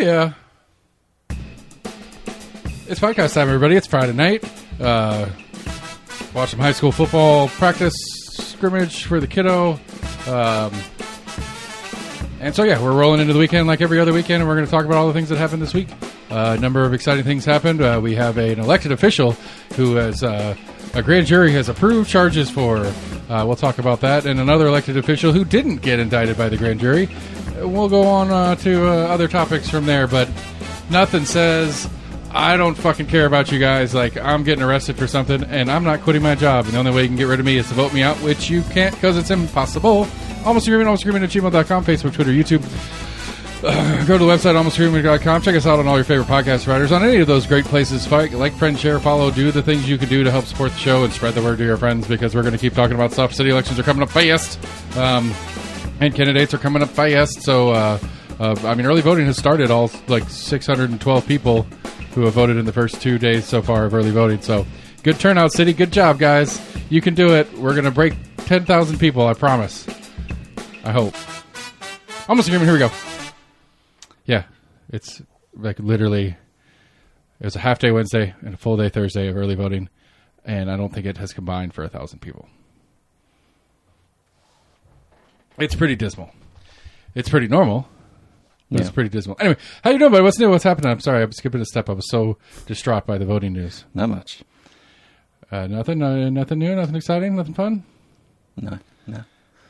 Yeah. It's podcast time, everybody. It's Friday night. Watch some high school football practice scrimmage for the kiddo. And so, yeah, we're rolling into the weekend like every other weekend, and we're going to talk about all the things that happened this week. A number of exciting things happened. We have an elected official who has a grand jury has approved charges for. We'll talk about that. And another elected official who didn't get indicted by the grand jury. We'll go on to other topics from there, but nothing says I don't fucking care about you guys. Like, I'm getting arrested for something, and I'm not quitting my job. And the only way you can get rid of me is to vote me out, which you can't because it's impossible. Almost Screaming at gmail.com, Facebook, Twitter, YouTube. Go to the website, almostscreaming.com. Check us out on all your favorite podcast providers. On any of those great places, like, friend, share, follow, do the things you can do to help support the show and spread the word to your friends, because we're going to keep talking about stuff. City elections are coming up fast, and candidates are coming up fast. So, early voting has started. All, 612 people who have voted in the first 2 days so far of early voting. So, good turnout, City. Good job, guys. You can do it. We're going to break 10,000 people, I promise. I hope. Almost Agreement, here we go. Yeah, it's literally, it was a half day Wednesday and a full day Thursday of early voting, and I don't think it has combined for 1,000 people. It's pretty dismal. It's pretty normal. But It's pretty dismal. Anyway, how you doing, buddy? What's new? What's happening? I'm sorry, I'm skipping a step. I was so distraught by the voting news. Not much. Nothing new, nothing exciting, nothing fun? No.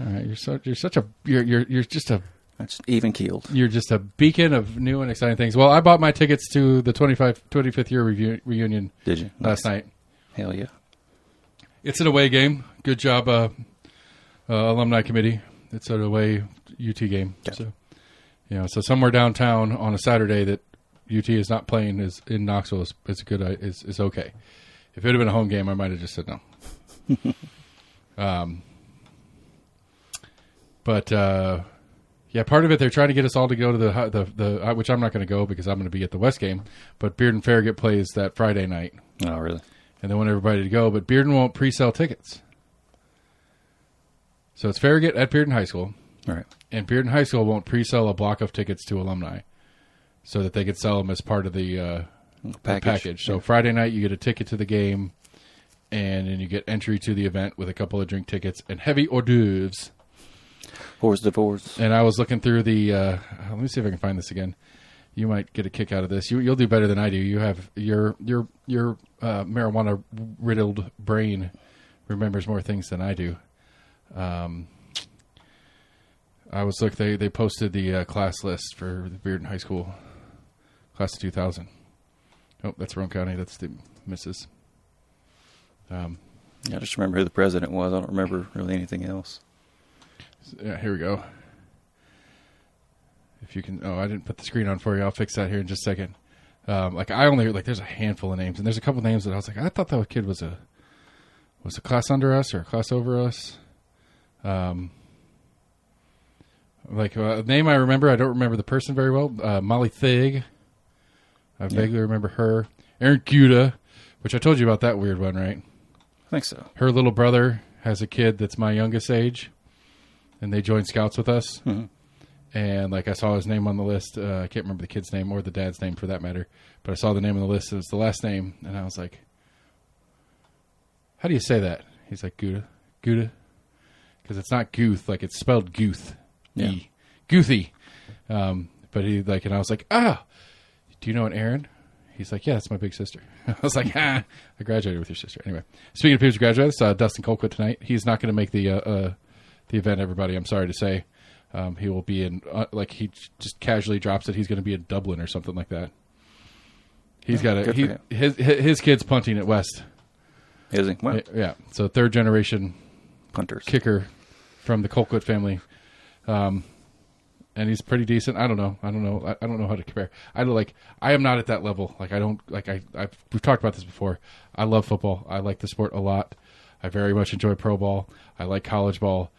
All right, you're just a That's even keeled. You're just a beacon of new and exciting things. Well, I bought my tickets to the 25th year reunion. Did you? Last night. Hell yeah. It's an away game. Good job, alumni committee. It's an away UT game. Gotcha. So somewhere downtown on a Saturday that UT is not playing is in Knoxville is okay. If it had been a home game, I might have just said no. But part of it, they're trying to get us all to go to the which I'm not going to go because I'm going to be at the West game. But Bearden Farragut plays that Friday night. Oh, really? And they want everybody to go, but Bearden won't pre-sell tickets. So it's Farragut at Bearden High School. All right. And Bearden High School won't pre-sell a block of tickets to alumni so that they could sell them as part of the package. So Friday night, you get a ticket to the game, and then you get entry to the event with a couple of drink tickets and heavy hors d'oeuvres. Hors d'oeuvres. And I was looking through the... let me see if I can find this again. You might get a kick out of this. You'll do better than I do. You have your marijuana-riddled brain remembers more things than I do. I was they posted the class list for the Bearden High School class of 2000. Oh, that's Roane County. That's the missus. I just remember who the president was. I don't remember really anything else. Yeah, here we go. If you can... Oh, I didn't put the screen on for you. I'll fix that here in just a second. There's a handful of names, and there's a couple names that I was like, I thought that kid was a class under us or a class over us. A name I remember, I don't remember the person very well. Molly Thig. I vaguely remember her. Erin Guda, which I told you about that weird one, right? I think so. Her little brother has a kid that's my youngest age, and they joined Scouts with us. Mm-hmm. And I saw his name on the list. I can't remember the kid's name or the dad's name for that matter, but I saw the name on the list. It was the last name, and I was like, "How do you say that?" He's like, "Guda, because it's not Guth, it's spelled Guth, yeah, Goothy." But he and I was like, do you know an Aaron? He's like, yeah, that's my big sister. I was like, I graduated with your sister. Anyway, speaking of people who graduated, Dustin Colquitt tonight. He's not going to make the event. Everybody, I'm sorry to say. He will be in, he just casually drops it. He's going to be in Dublin or something like that. He's got his kid's punting at West. Is he? Wow. Yeah. So third generation punters kicker from the Colquitt family. And he's pretty decent. I don't know how to compare. I am not at that level. We've talked about this before. I love football. I like the sport a lot. I very much enjoy pro ball. I like college ball.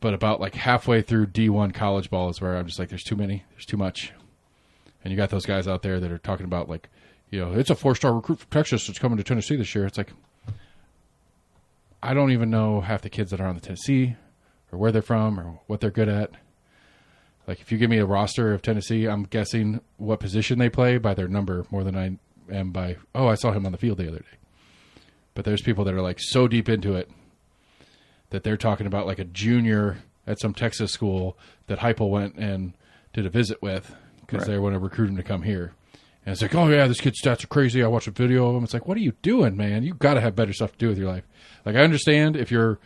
But about halfway through D1 college ball is where I'm just there's too many. There's too much. And you got those guys out there that are talking about it's a 4-star recruit from Texas that's coming to Tennessee this year. It's I don't even know half the kids that are on the Tennessee or where they're from or what they're good at. Like, if you give me a roster of Tennessee, I'm guessing what position they play by their number more than I am by, I saw him on the field the other day. But there's people that are, like, so deep into it that they're talking about, like, a junior at some Texas school that Heupel went and did a visit with because they want to recruit him to come here. And it's like, oh, yeah, this kid's stats are crazy. I watched a video of him. It's like, what are you doing, man? You got to have better stuff to do with your life. Like, I understand if you're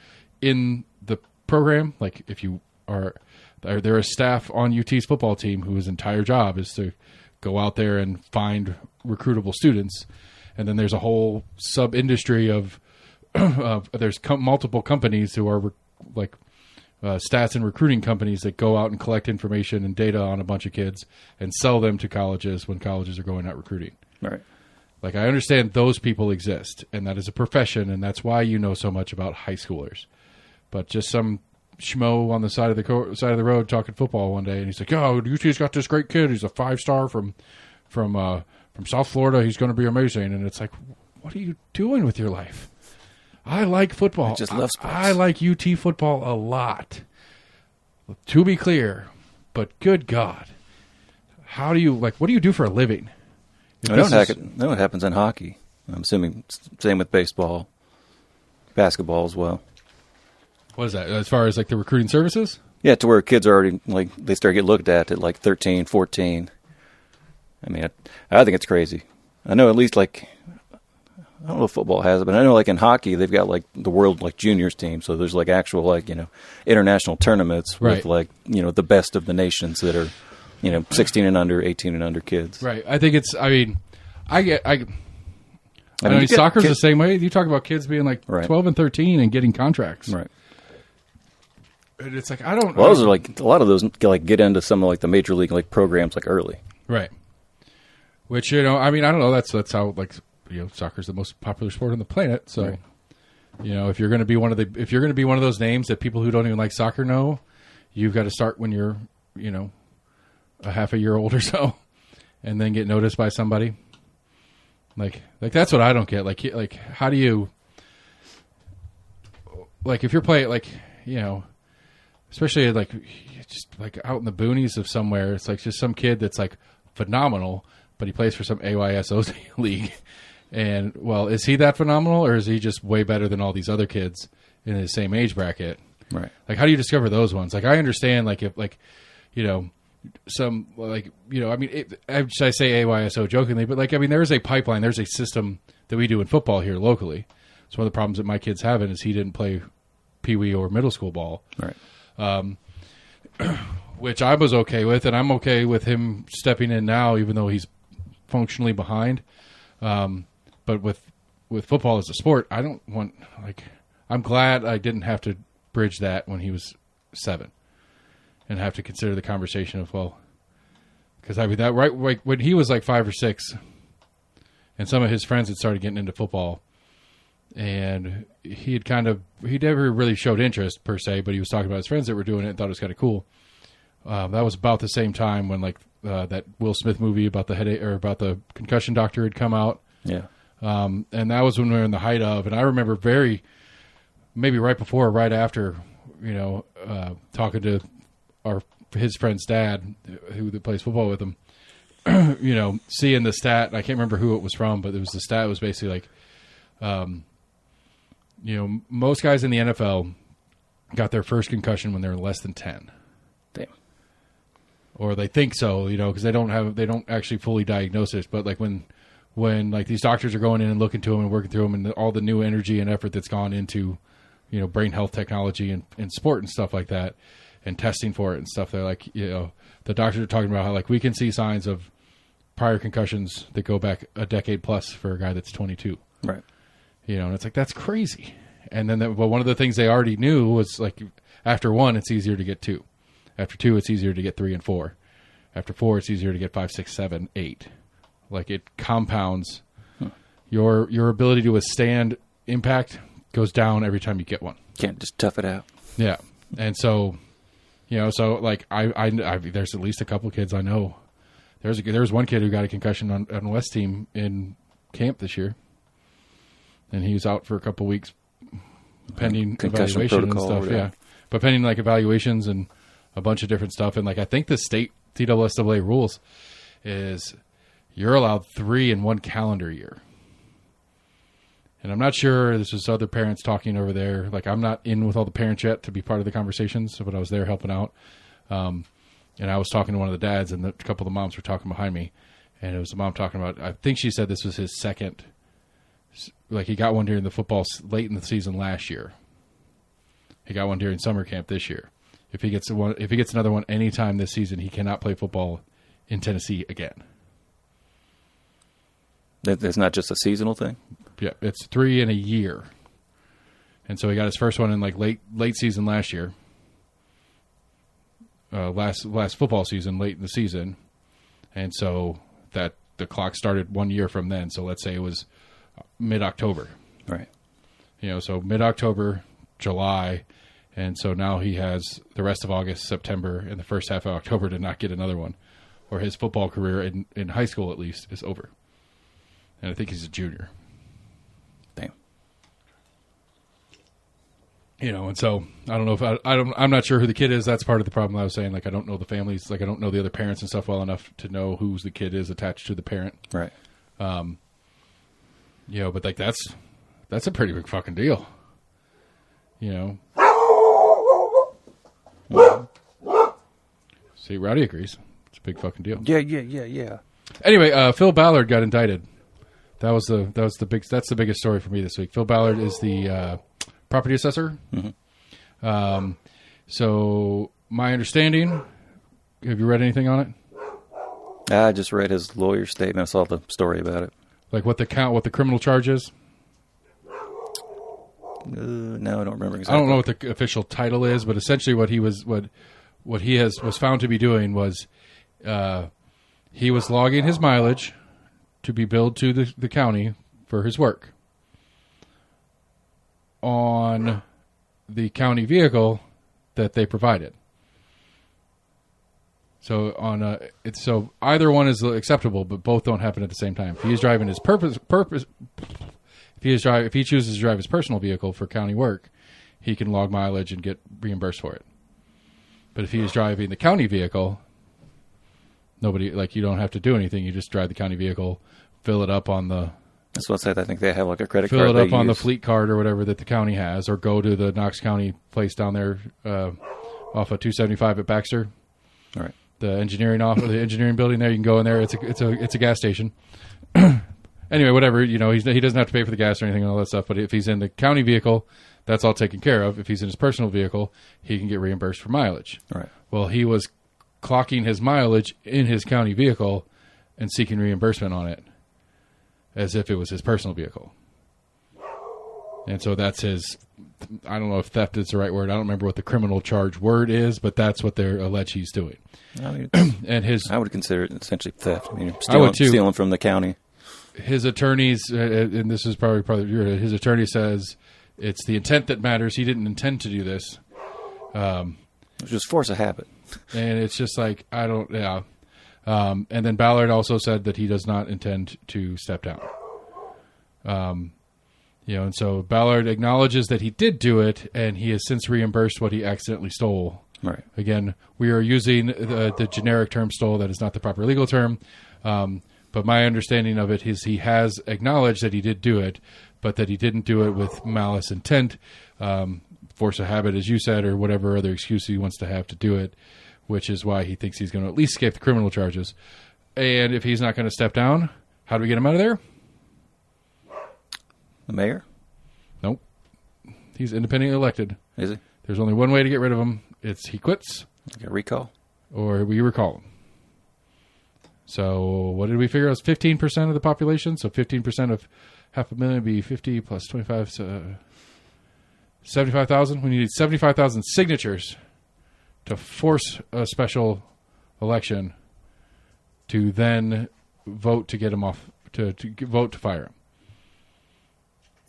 in the program, like, if you are – there is staff on UT's football team whose entire job is to go out there and find recruitable students. And then there's a whole sub-industry of there's multiple companies who are stats and recruiting companies that go out and collect information and data on a bunch of kids and sell them to colleges when colleges are going out recruiting. Right. Like, I understand those people exist, and that is a profession, and that's why you know so much about high schoolers. But just some schmo on the side of the road talking football one day, and he's like, "Oh, UT's got this great kid. He's a 5-star from South Florida. He's going to be amazing." And it's like, what are you doing with your life? I like football. I just love sports. I like UT football a lot. To be clear, but good God, how do you what do you do for a living? I know what happens in hockey. I'm assuming same with baseball, basketball as well. What is that, as far as, like, the recruiting services? Yeah, to where kids are already, like, they start getting looked at like 13, 14. I mean, I think it's crazy. I know at least, like, I don't know if football has it, but I know, like, in hockey, they've got, like, the world, like, juniors team. So there's, like, actual, like, international tournaments with, like, the best of the nations that are, 16 and under, 18 and under kids. Right. I think it's, I mean, soccer's the same way. You talk about kids being, like, 12 and 13 and getting contracts. Right. And it's like, I don't know. Well, those are, like, a lot of those, like, get into some of, like, the major league, like, programs, like, early. Right. Which, I mean, I don't know. That's how, like, soccer's the most popular sport on the planet. So, if you're going to be one of those names that people who don't even like soccer know, you've got to start when you're, a half a year old or so, and then get noticed by somebody. Like that's what I don't get. Like how do you, like, if you're playing, like, especially, like, just, like, out in the boonies of somewhere, it's like just some kid that's, like, phenomenal, but he plays for some AYSO league. And, well, is he that phenomenal, or is he just way better than all these other kids in his same age bracket? Right. Like, how do you discover those ones? Like, I understand, like, if, like, some, like, I mean, I say AYSO jokingly, but, like, I mean, there is a pipeline, there's a system that we do in football here locally. So one of the problems that my kid's having is he didn't play peewee or middle school ball. Right. Which I was okay with, and I'm okay with him stepping in now, even though he's functionally behind. But with football as a sport, I don't want, like, I'm glad I didn't have to bridge that when he was 7 and have to consider the conversation of, well, because I mean, that right, like, when he was like 5 or 6 and some of his friends had started getting into football, and he never really showed interest per se, but he was talking about his friends that were doing it and thought it was kind of cool. That was about the same time when, like, that Will Smith movie about the headache, or about the concussion doctor, had come out. Yeah. And that was when we were in the height of, and I remember maybe right before or right after, talking to his friend's dad, who plays football with him, seeing the stat, and I can't remember who it was from, but the stat was basically like, most guys in the NFL got their first concussion when they're less than 10. Damn. Or they think so, because they don't actually fully diagnose it. But, like, when like, these doctors are going in and looking to them and working through them, and all the new energy and effort that's gone into, brain health technology and sport and stuff like that, and testing for it and stuff, they're like, the doctors are talking about how, like, we can see signs of prior concussions that go back a decade plus for a guy that's 22. Right. And it's like, that's crazy. And then, but one of the things they already knew was, like, after 1, it's easier to get 2. After 2, it's easier to get 3 and 4. After 4, it's easier to get 5, 6, 7, 8. Like, it compounds. Your ability to withstand impact goes down every time you get one. Can't just tough it out. Yeah. And so, so, like, I there's at least a couple kids I know. There's one kid who got a concussion on West team in camp this year. And he was out for a couple weeks pending concussion evaluation and protocol, stuff. Yeah. But pending, like, evaluations and a bunch of different stuff. And like, I think the state TSSAA rules is you're allowed 3 in one calendar year. And I'm not sure, this is other parents talking over there. Like, I'm not in with all the parents yet to be part of the conversations, but I was there helping out. And I was talking to one of the dads, and a couple of the moms were talking behind me. And it was the mom talking about, I think she said this was his second, like he got one during the football late in the season last year. He got one during summer camp this year. If he gets another one anytime this season, he cannot play football in Tennessee again. It's not just a seasonal thing? Yeah, it's 3 in a year. And so he got his first one in like late season last year. Last football season, late in the season. And so that the clock started 1 year from then. So let's say it was mid-October. Right. So mid-October, July, and so now he has the rest of August, September, and the first half of October to not get another one. Or his football career, in high school at least, is over. And I think he's a junior. Damn. And so I don't know if I'm not sure who the kid is. That's part of the problem I was saying. Like, I don't know the families. Like, I don't know the other parents and stuff well enough to know who's the kid is attached to the parent. Right. But like that's a pretty big fucking deal. See, Rowdy agrees. It's a big fucking deal. Yeah. Anyway, Phil Ballard got indicted. That's the biggest story for me this week. Phil Ballard is the property assessor. Mm-hmm. So my understanding, have you read anything on it? I just read his lawyer's statement. I saw the story about it. Like what the criminal charge is? No, I don't remember exactly. I don't know what the official title is, but essentially what he was found to be doing was he was logging his mileage to be billed to the county for his work on the county vehicle that they provided. So so either one is acceptable, but both don't happen at the same time. If he is driving his if he chooses to drive his personal vehicle for county work, he can log mileage and get reimbursed for it. But if he is driving the county vehicle, you don't have to do anything. You just drive the county vehicle, fill it up on the. That's what I said. I think they have like a credit card. Fill it up on the fleet card or whatever that the county has, or go to the Knox County place down there off of 275 at Baxter. All right. The engineering building there. You can go in there. It's a gas station. Anyway, whatever. He doesn't have to pay for the gas or anything and all that stuff. But if he's in the county vehicle, that's all taken care of. If he's in his personal vehicle, he can get reimbursed for mileage. Right. Well, he was clocking his mileage in his county vehicle and seeking reimbursement on it as if it was his personal vehicle. And so that's his, I don't know if theft is the right word. I don't remember what the criminal charge word is, but that's what they're alleged he's doing. I would consider it essentially theft. I would too. Stealing from the county. His attorneys, and this is probably his attorney says it's the intent that matters. He didn't intend to do this. It's just force of habit. And it's just like, and then Ballard also said that he does not intend to step down. And so Ballard acknowledges that he did do it, and he has since reimbursed what he accidentally stole. Right. Again, we are using the generic term stole. That is not the proper legal term. But my understanding of it is he has acknowledged that he did do it, but that he didn't do it with malice intent, force of habit, as you said, or whatever other excuse he wants to have to do it, which is why he thinks he's going to at least escape the criminal charges. And if he's not going to step down, how do we get him out of there? The mayor? Nope. He's independently elected. Is he? There's only one way to get rid of him. It's he quits. Like a recall? Or we recall him. So what did we figure out? It was 15% of the population. So 15% of 500,000 would be 50 plus 25, so 75,000. We needed 75,000 signatures to force a special election to then vote to get him off, to vote to fire him.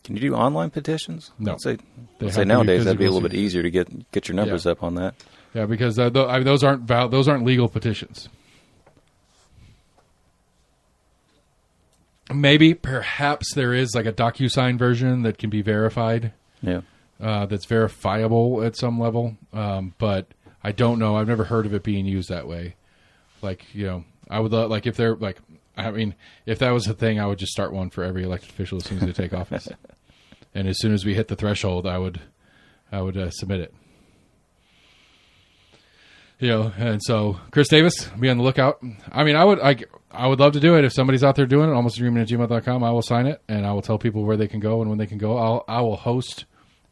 Can you do online petitions? No. I'd say nowadays that'd be a little bit easier to get your numbers up on that. Yeah, because those aren't legal petitions. Perhaps there is like a DocuSign version that can be verified. Yeah. That's verifiable at some level. But I don't know. I've never heard of it being used that way. Like, I would like if they're like, I mean, if that was a thing, I would just start one for every elected official as soon as they take office. And as soon as we hit the threshold, I would submit it. And so Chris Davis, be on the lookout. I mean, I would love to do it if somebody's out there doing it. almostadreaming@gmail.com. I will sign it, and I will tell people where they can go and when they can go. I will host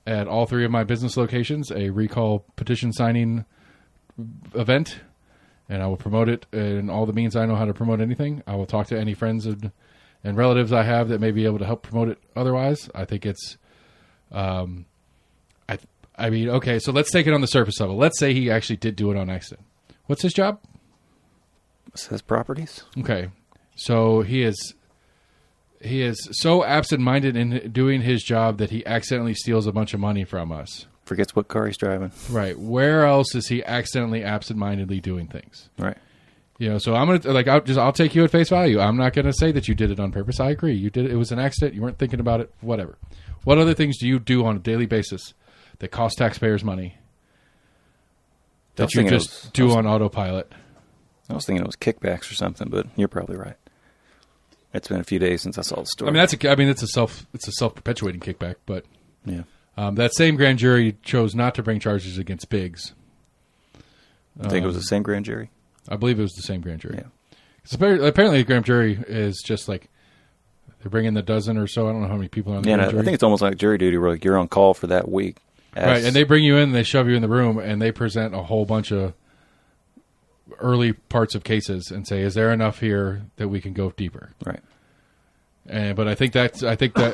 at all 3 of my business locations a recall petition signing event, and I will promote it in all the means I know how to promote anything. I will talk to any friends and relatives I have that may be able to help promote it otherwise. I think it's, I mean, okay, so let's take it on the surface level. Let's say he actually did do it on accident. What's his job? It says properties. Okay, so he is so absent-minded in doing his job that he accidentally steals a bunch of money from us. Forgets what car he's driving. Right. Where else is he accidentally absent-mindedly doing things? Right. So I'm gonna I'll take you at face value. I'm not gonna say that you did it on purpose. I agree. You did it. It was an accident. You weren't thinking about it. Whatever. What other things do you do on a daily basis that cost taxpayers money that you just do on autopilot? I was thinking it was kickbacks or something, but you're probably right. It's been a few days since I saw the story. I mean, it's a self-perpetuating kickback, but yeah. That same grand jury chose not to bring charges against Biggs. I think it was the same grand jury. I believe it was the same grand jury. Yeah. Apparently, the grand jury is just like they're bringing the dozen or so. I don't know how many people are on the grand jury. I think it's almost like jury duty, where you're on call for that week. Right, and they bring you in, they shove you in the room, and they present a whole bunch of early parts of cases and say, "Is there enough here that we can go deeper?" Right. But I think that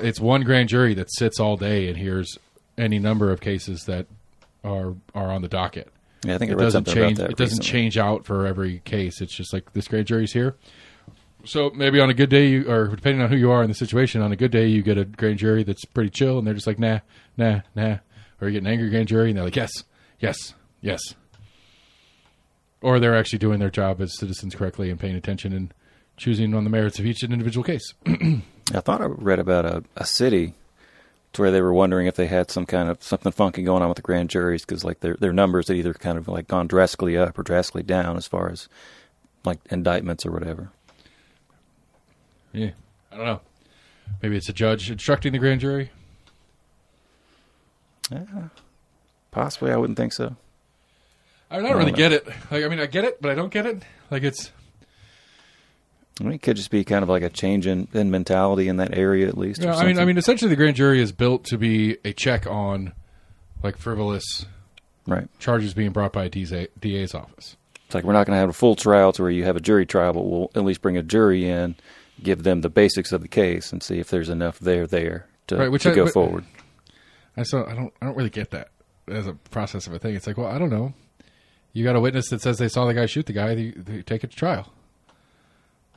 it's one grand jury that sits all day and hears any number of cases that are on the docket. Yeah, I think it doesn't change. It doesn't change out for every case. It's just like this grand jury's here. So maybe on a good day, or depending on who you are in the situation, on a good day you get a grand jury that's pretty chill, and they're just like, nah. Or you get an angry grand jury, and they're like, yes. Or they're actually doing their job as citizens correctly and paying attention and choosing on the merits of each individual case. I thought I read about a city to where they were wondering if they had some kind of something funky going on with the grand juries, because like their numbers had either kind of like gone drastically up or drastically down as far as like indictments or whatever. Yeah, I don't know. Maybe it's a judge instructing the grand jury. Possibly, I wouldn't think so. I don't really get it. Like, I mean, I get it, but I don't get it. Like, it's. I mean, it could just be kind of like a change in mentality in that area, at least. Yeah, I mean, essentially, the grand jury is built to be a check on, like, frivolous charges being brought by a DA's office. It's like, we're not going to have a full trial to where you have a jury trial, but we'll at least bring a jury in, give them the basics of the case, and see if there's enough there to go forward. I don't really get that as a process of a thing. It's like, well, I don't know. You got a witness that says they saw the guy shoot the guy, they take it to trial.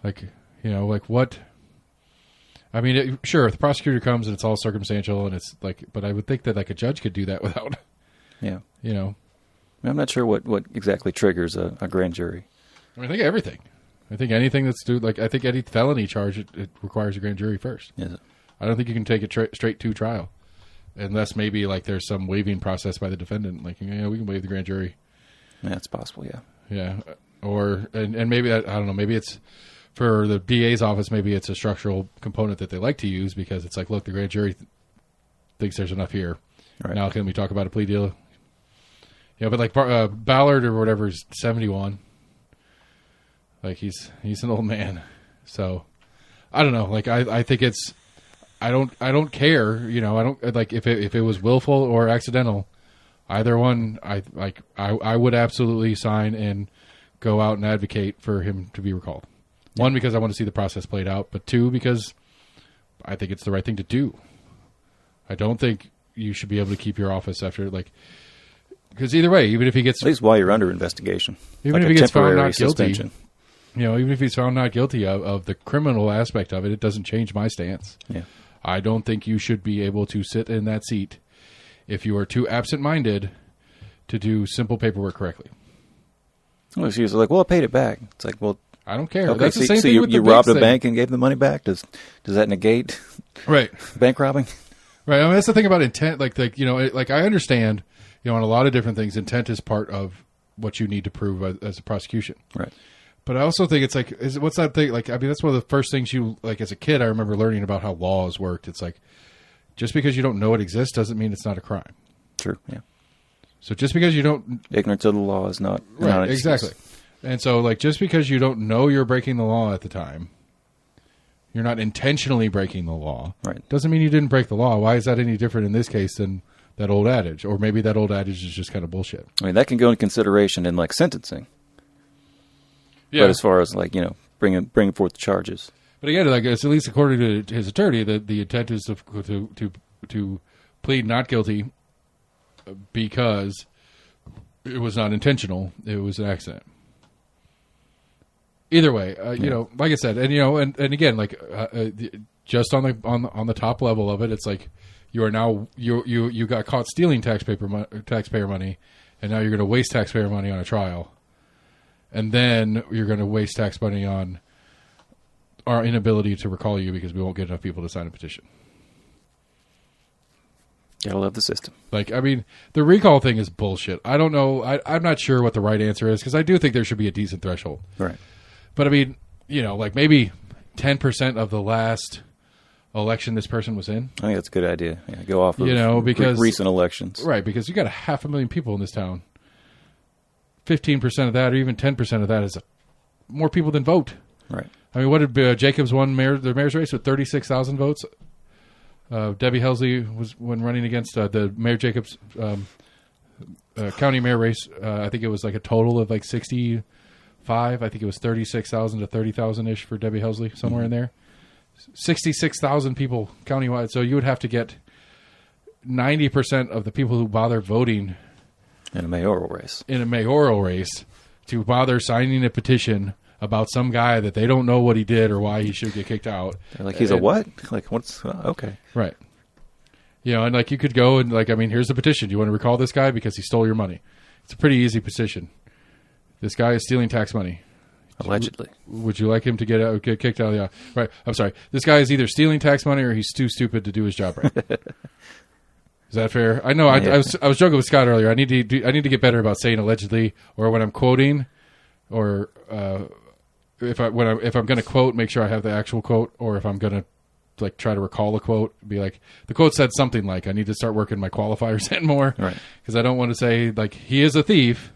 Like, like what? I mean, sure, if the prosecutor comes and it's all circumstantial and it's like, but I would think that like a judge could do that without, I'm not sure what exactly triggers a grand jury. I mean, I think everything. I think anything that's I think any felony charge, it requires a grand jury first. Is it? I don't think you can take it straight to trial. Unless maybe like there's some waiving process by the defendant, like we can waive the grand jury. Yeah, it's possible. Yeah. Or and maybe I don't know. Maybe it's for the DA's office. Maybe it's a structural component that they like to use because it's like, look, the grand jury thinks there's enough here. Right. Now can we talk about a plea deal? Yeah, but like Ballard or whatever is 71. Like he's an old man, so I don't know. Like I think it's. I don't care, I don't like if it was willful or accidental, either one. I would absolutely sign and go out and advocate for him to be recalled. Yeah. One, because I want to see the process played out, but two, because I think it's the right thing to do. I don't think you should be able to keep your office after because either way, even if he gets at least while you're under investigation, even if he gets found not guilty, even if he's found not guilty of the criminal aspect of it, it doesn't change my stance. Yeah. I don't think you should be able to sit in that seat if you are too absent-minded to do simple paperwork correctly. Well, she was like, "Well, I paid it back." It's like, well, I don't care. Okay, that's the same thing with you robbed a bank and gave the money back. Does that negate bank robbing? Right. I mean, that's the thing about intent. Like I understand, on a lot of different things, intent is part of what you need to prove as a prosecution. Right. But I also think it's like, what's that thing? Like, I mean, that's one of the first things you, like, as a kid, I remember learning about how laws worked. It's like, just because you don't know it exists doesn't mean it's not a crime. True, yeah. So just because you don't... Ignorance of the law is not... Right, exactly. And so, like, just because you don't know you're breaking the law at the time, you're not intentionally breaking the law. Right. Doesn't mean you didn't break the law. Why is that any different in this case than that old adage? Or maybe that old adage is just kind of bullshit. I mean, that can go into consideration in, like, sentencing. Yeah. But as far as, like, you know, bringing forth the charges. But again, like, it's at least according to his attorney, that the intent is to plead not guilty because it was not intentional. It was an accident. Either way, you know, like I said, and you know, and again, like just on the top level of it, it's like you are now you got caught stealing taxpayer money, and now you're going to waste taxpayer money on a trial, and then you're going to waste tax money on our inability to recall you because we won't get enough people to sign a petition. Gotta love the system. Like, I mean, the recall thing is bullshit. I don't know. I'm not sure what the right answer is because I do think there should be a decent threshold. Right. But, I mean, you know, like maybe 10% of the last election this person was in. I think that's a good idea. Yeah, go off of because recent elections. Right, because you got 500,000 people in this town. 15% of that or even 10% of that is more people than vote. Right. I mean, what did Jacobs won the mayor's race with 36,000 votes? Debbie Helsley was when running against the Mayor Jacobs county mayor race. I think it was like a total of like 65. I think it was 36,000 to 30,000 ish for Debbie Helsley, somewhere in there. 66,000 people countywide. So you would have to get 90% of the people who bother voting in a mayoral race to bother signing a petition about some guy that they don't know what he did or why he should get kicked out. They're like, he's a what? Like, what's... okay. Right. You know, and like you could go and like, I mean, here's the petition. Do you want to recall this guy because he stole your money? It's a pretty easy petition. This guy is stealing tax money. Allegedly. Would you like him to get kicked out of the... Right. I'm sorry. This guy is either stealing tax money or he's too stupid to do his job right. Is that fair? I know. I was joking with Scott earlier. I need to get better about saying allegedly, or when I'm quoting, or if I'm going to quote, make sure I have the actual quote, or if I'm going to like try to recall a quote, be like the quote said something like, I need to start working my qualifiers in more, right? Because I don't want to say like he is a thief.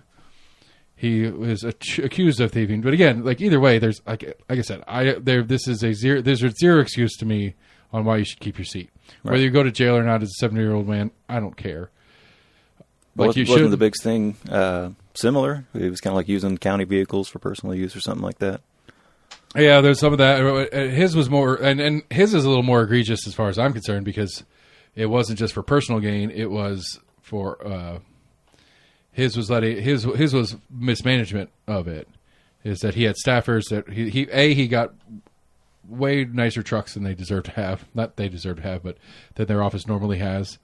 He is accused of thieving, but again, like either way, there's like I said, there's zero excuse to me on why you should keep your seat. Right. Whether you go to jail or not as a 70-year-old man, I don't care. Like wasn't the big thing similar? It was kind of like using county vehicles for personal use or something like that. Yeah, there's some of that. His was more, and his is a little more egregious as far as I'm concerned because it wasn't just for personal gain. It was for his was mismanagement of it. Is that he had staffers that he got way nicer trucks than they deserve to have. Not they deserve to have, but that their office normally has.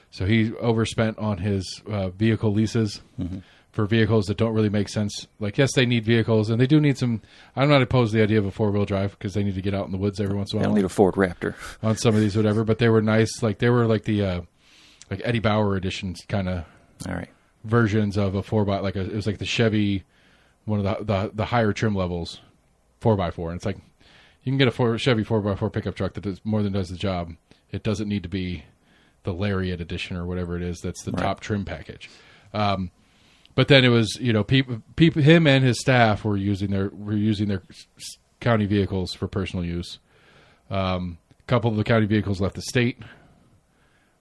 So he overspent on his vehicle leases for vehicles that don't really make sense. Like, yes, they need vehicles, and they do need some. I'm not opposed to the idea of a 4-wheel drive because they need to get out in the woods every once in a while. They don't need a Ford Raptor on some of these, whatever. But they were nice. Like they were like the like Eddie Bauer editions kind of versions of a 4x. Like it was like the Chevy, one of the higher trim levels, 4x4, and it's like you can get a Chevy 4x4 pickup truck that does more than does the job. It doesn't need to be the Lariat edition or whatever it is. That's the top trim package. But then it was, you know, people, him and his staff were using their county vehicles for personal use. A couple of the county vehicles left the state,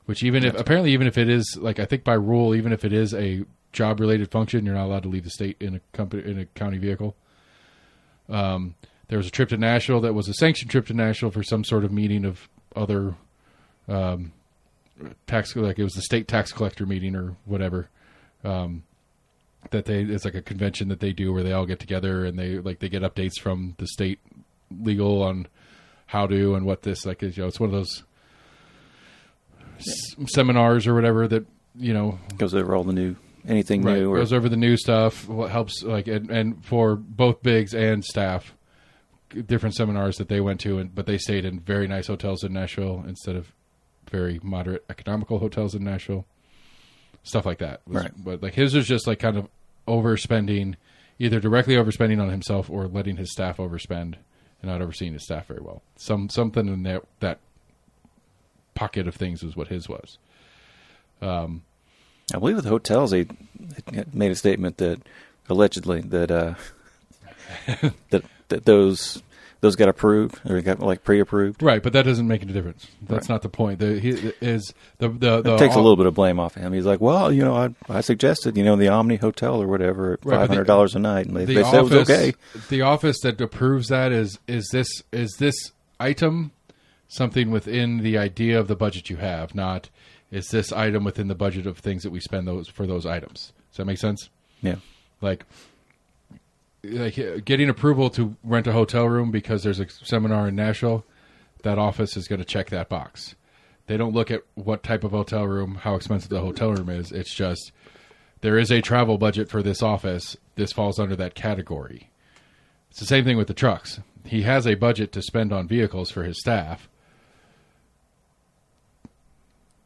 which even if it is like I think by rule, even if it is a job related function, you're not allowed to leave the state in a county vehicle. There was a trip to Nashville that was a sanctioned trip to Nashville for some sort of meeting of other tax, like it was the state tax collector meeting or whatever. It's like a convention that they do where they all get together and they get updates from the state legal on how to and what this like is. You know, it's one of those seminars or whatever that goes over all the new anything new. Goes over the new stuff. What helps and for both bigs and staff. Different seminars that they went to, but they stayed in very nice hotels in Nashville instead of very moderate economical hotels in Nashville. Stuff like that. But like his was just like kind of overspending, either directly overspending on himself or letting his staff overspend and not overseeing his staff very well. Something in that pocket of things is what his was. I believe with the hotels, they made a statement that allegedly that that those got approved or got like pre-approved. Right, but that doesn't make any difference. That's not the point. It takes a little bit of blame off of him. He's like, well, I suggested, the Omni Hotel or whatever at $500 a night, and they said it was okay. The office that approves that is this item something within the idea of the budget you have, not is this item within the budget of things that we spend for those items. Does that make sense? Yeah. Like getting approval to rent a hotel room because there's a seminar in Nashville, that office is going to check that box. They don't look at what type of hotel room, how expensive the hotel room is. It's just there is a travel budget for this office. This falls under that category. It's the same thing with the trucks. He has a budget to spend on vehicles for his staff.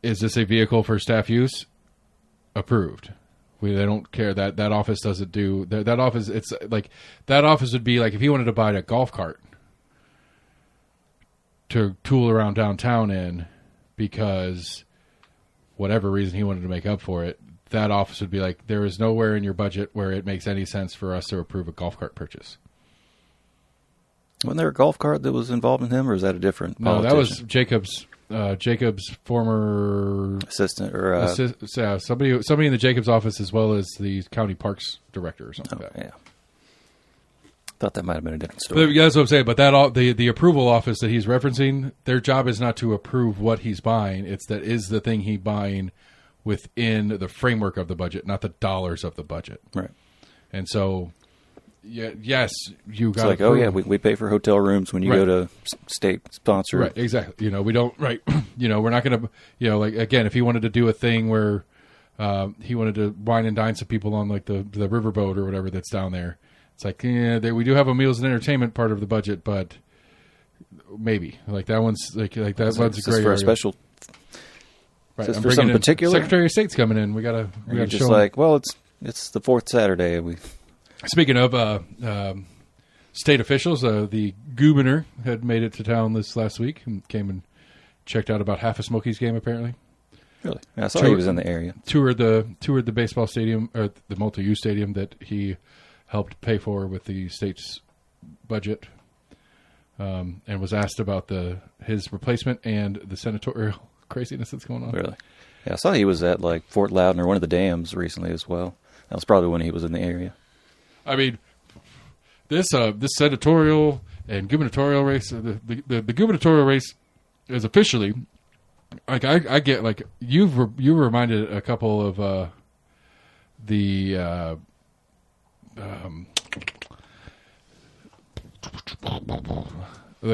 Is this a vehicle for staff use? Approved. They don't care. That office doesn't do that office. It's like that office would be like if he wanted to buy a golf cart to tool around downtown in because whatever reason he wanted to make up for it. That office would be like, there is nowhere in your budget where it makes any sense for us to approve a golf cart purchase. Wasn't there a golf cart that was involved in him, or is that a different politician? No, that was Jacob's former assistant or somebody in the Jacobs office, as well as the county parks director or something like that. Yeah, thought that might have been a different story. But that's what I'm saying. But that the approval office that he's referencing, their job is not to approve what he's buying. It's that is the thing he's buying within the framework of the budget, not the dollars of the budget. Right. And so, yes, you got. It's like, we pay for hotel rooms when you go to state sponsored. Right, exactly. We don't. Right. We're not going to. Like again, if he wanted to do a thing where he wanted to wine and dine some people on like the riverboat or whatever that's down there, it's like we do have a meals and entertainment part of the budget, but maybe like that one's like that one's a great for a special. Right, for something particular. Secretary of State's coming in. We gotta just show like, well, it's the fourth Saturday. Speaking of state officials, the governor had made it to town this last week and came and checked out about half a Smokies game. Apparently, really, I saw he was in the area. Toured the baseball stadium or the multi-use stadium that he helped pay for with the state's budget, and was asked about his replacement and the senatorial craziness that's going on. Really? Yeah, I saw he was at like Fort Loudon or one of the dams recently as well. That was probably when he was in the area. I mean, this senatorial and gubernatorial race, the gubernatorial race is officially like I get like you reminded a couple of the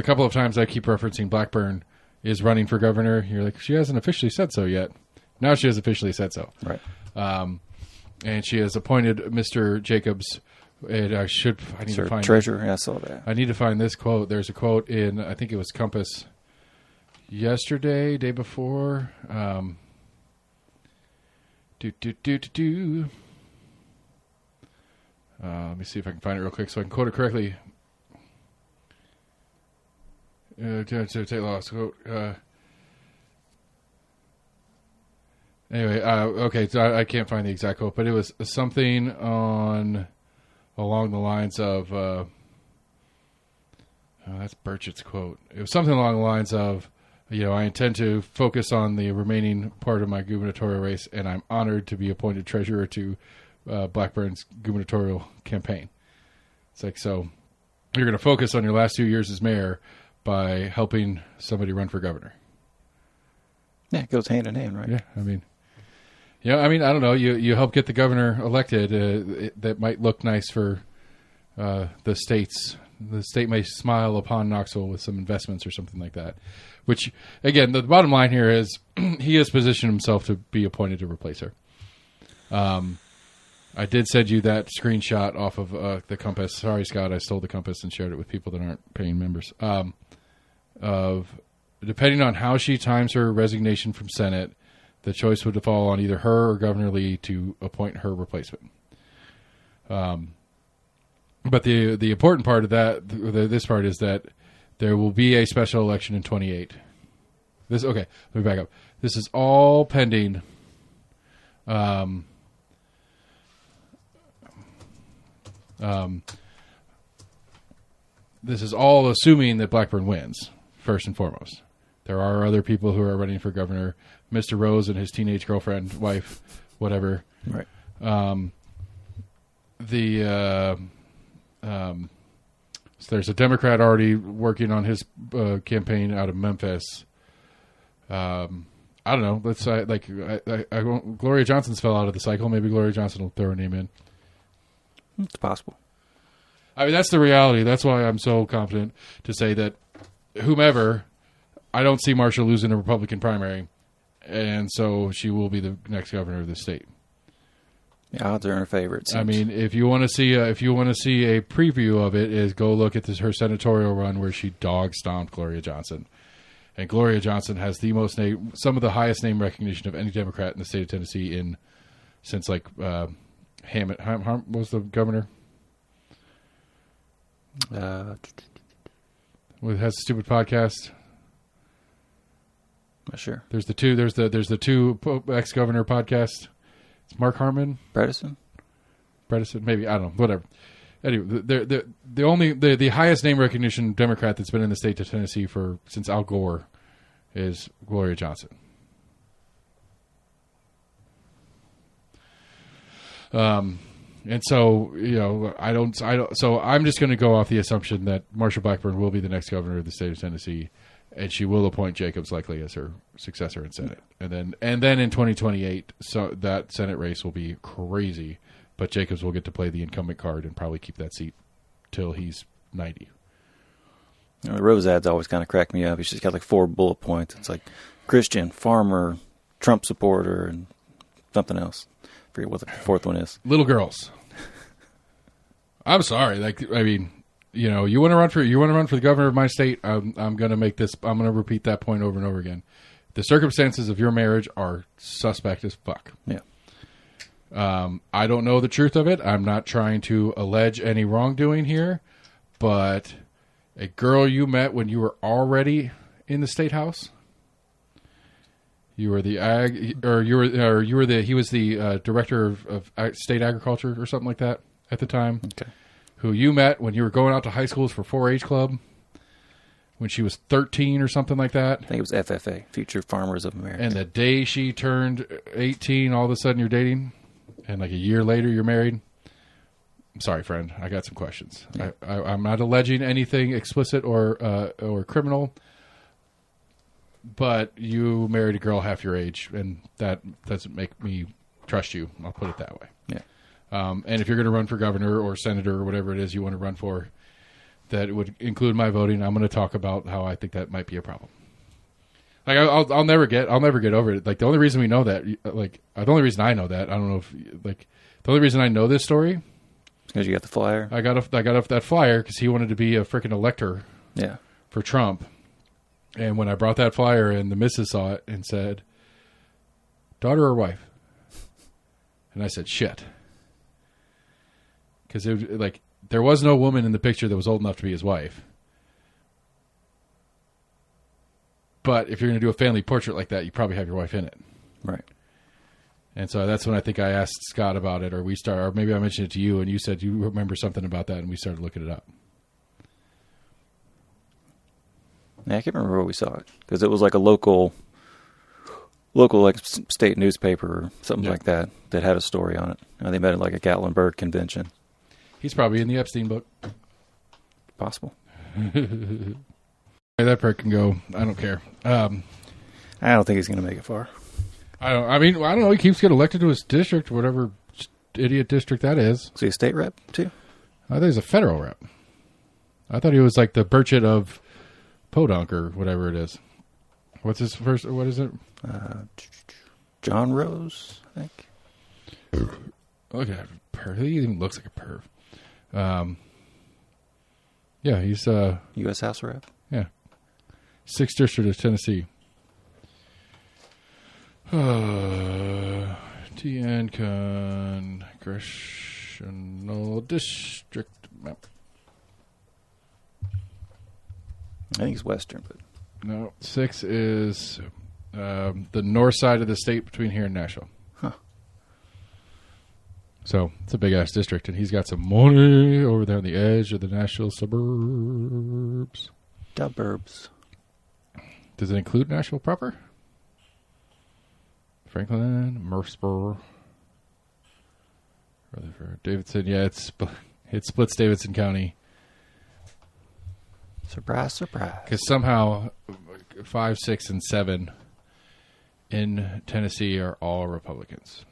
couple of times I keep referencing Blackburn is running for governor. You're like, she hasn't officially said so yet. Now she has officially said so. Right. And she has appointed Mr. Jacobs. And I need to find treasurer. Yeah, I saw that. I need to find this quote. There's a quote in, I think it was Compass yesterday, day before. Let me see if I can find it real quick so I can quote it correctly. Take loss quote. Anyway, okay, so I can't find the exact quote, but it was something along the lines of. That's Burchet's quote. It was something along the lines of, I intend to focus on the remaining part of my gubernatorial race, and I'm honored to be appointed treasurer to Blackburn's gubernatorial campaign. It's like, so you're going to focus on your last 2 years as mayor by helping somebody run for governor. Yeah, it goes hand in hand, right? Yeah, I mean, I don't know. You help get the governor elected. That might look nice for the states. The state may smile upon Knoxville with some investments or something like that. Which, again, the bottom line here is he has positioned himself to be appointed to replace her. I did send you that screenshot off of the Compass. Sorry, Scott, I stole the Compass and shared it with people that aren't paying members. Of depending on how she times her resignation from Senate, the choice would fall on either her or Governor Lee to appoint her replacement. But the important part of that, this part is that there will be a special election in 28. Let me back up. This is all pending. This is all assuming that Blackburn wins, first and foremost. There are other people who are running for governor. Mr. Rose and his teenage girlfriend, wife, whatever. Right. So there's a Democrat already working on his campaign out of Memphis. I don't know. Let's say Gloria Johnson's fell out of the cycle. Maybe Gloria Johnson will throw her name in. It's possible. I mean, that's the reality. That's why I'm so confident to say that whomever, I don't see Marsha losing a Republican primary, and so she will be the next governor of the state. The odds are in her favor. I mean, if you want to see a preview of it, is go look at her senatorial run where she dog stomped Gloria Johnson, and Gloria Johnson has some of the highest name recognition of any Democrat in the state of Tennessee since Hammett was the governor. Has a stupid podcast. Not sure. There's the two ex-governor podcast. It's Mark Harmon. Bredesen, maybe, I don't know, whatever. Anyway, the highest name recognition Democrat that's been in the state of Tennessee since Al Gore is Gloria Johnson. And so, so I'm just going to go off the assumption that Marsha Blackburn will be the next governor of the state of Tennessee, and she will appoint Jacobs likely as her successor in Senate. And then in 2028, so that Senate race will be crazy, but Jacobs will get to play the incumbent card and probably keep that seat till he's 90. The Rose ads always kind of crack me up. She's got 4 bullet points. It's like Christian, farmer, Trump supporter, and something else. I forget what the 4th one is. Little girls. I'm sorry. You want to run for the governor of my state? I'm going to make this. I'm going to repeat that point over and over again. The circumstances of your marriage are suspect as fuck. Yeah. I don't know the truth of it. I'm not trying to allege any wrongdoing here, but a girl you met when you were already in the state house. You were the he was the director of state agriculture or something like that at the time. Okay. Who you met when you were going out to high schools for 4-H club when she was 13 or something like that. I think it was FFA, Future Farmers of America. And the day she turned 18, all of a sudden you're dating, and a year later you're married. I'm sorry, friend. I got some questions. Yeah. I'm not alleging anything explicit or criminal. But you married a girl half your age, and that doesn't make me trust you. I'll put it that way. Yeah. And if you're going to run for governor or senator or whatever it is you want to run for, that would include my voting. I'm going to talk about how I think that might be a problem. I'll never get over it. The only reason we know that, the only reason I know that, I don't know if the only reason I know this story, because you got the flyer. I got off that flyer because he wanted to be a freaking elector. Yeah. For Trump. And when I brought that flyer in, the missus saw it and said, "Daughter or wife?" And I said, "Shit." Because there was no woman in the picture that was old enough to be his wife. But if you're going to do a family portrait like that, you probably have your wife in it. Right. And so that's when I think I asked Scott about it, or maybe I mentioned it to you, and you said you remember something about that, and we started looking it up. Yeah, I can't remember where we saw it because it was a local state newspaper or something like that had a story on it. They met at a Gatlinburg convention. He's probably in the Epstein book. Possible. That prick can go. I don't care. I don't think he's going to make it far. I don't know. He keeps getting elected to his district, whatever idiot district that is. Is he a state rep too? I thought he's a federal rep. I thought he was like the Burchet of Podunk or whatever it is. What's his first? What is it? John Rose, I think. Look at that perv. He even looks like a perv. Yeah, he's U.S. House rep. Yeah, 6th District of Tennessee. TN Congressional Congressional district map. I think it's western, but No, 6 is the north side of the state between here and Nashville. Huh. So it's a big-ass district, and he's got some money over there on the edge of the Nashville suburbs. Suburbs. Does it include Nashville proper? Franklin, Murfreesboro, Rutherford, Davidson. Yeah, it splits Davidson County. Surprise, surprise. Because somehow 5, 6, and 7 in Tennessee are all Republicans.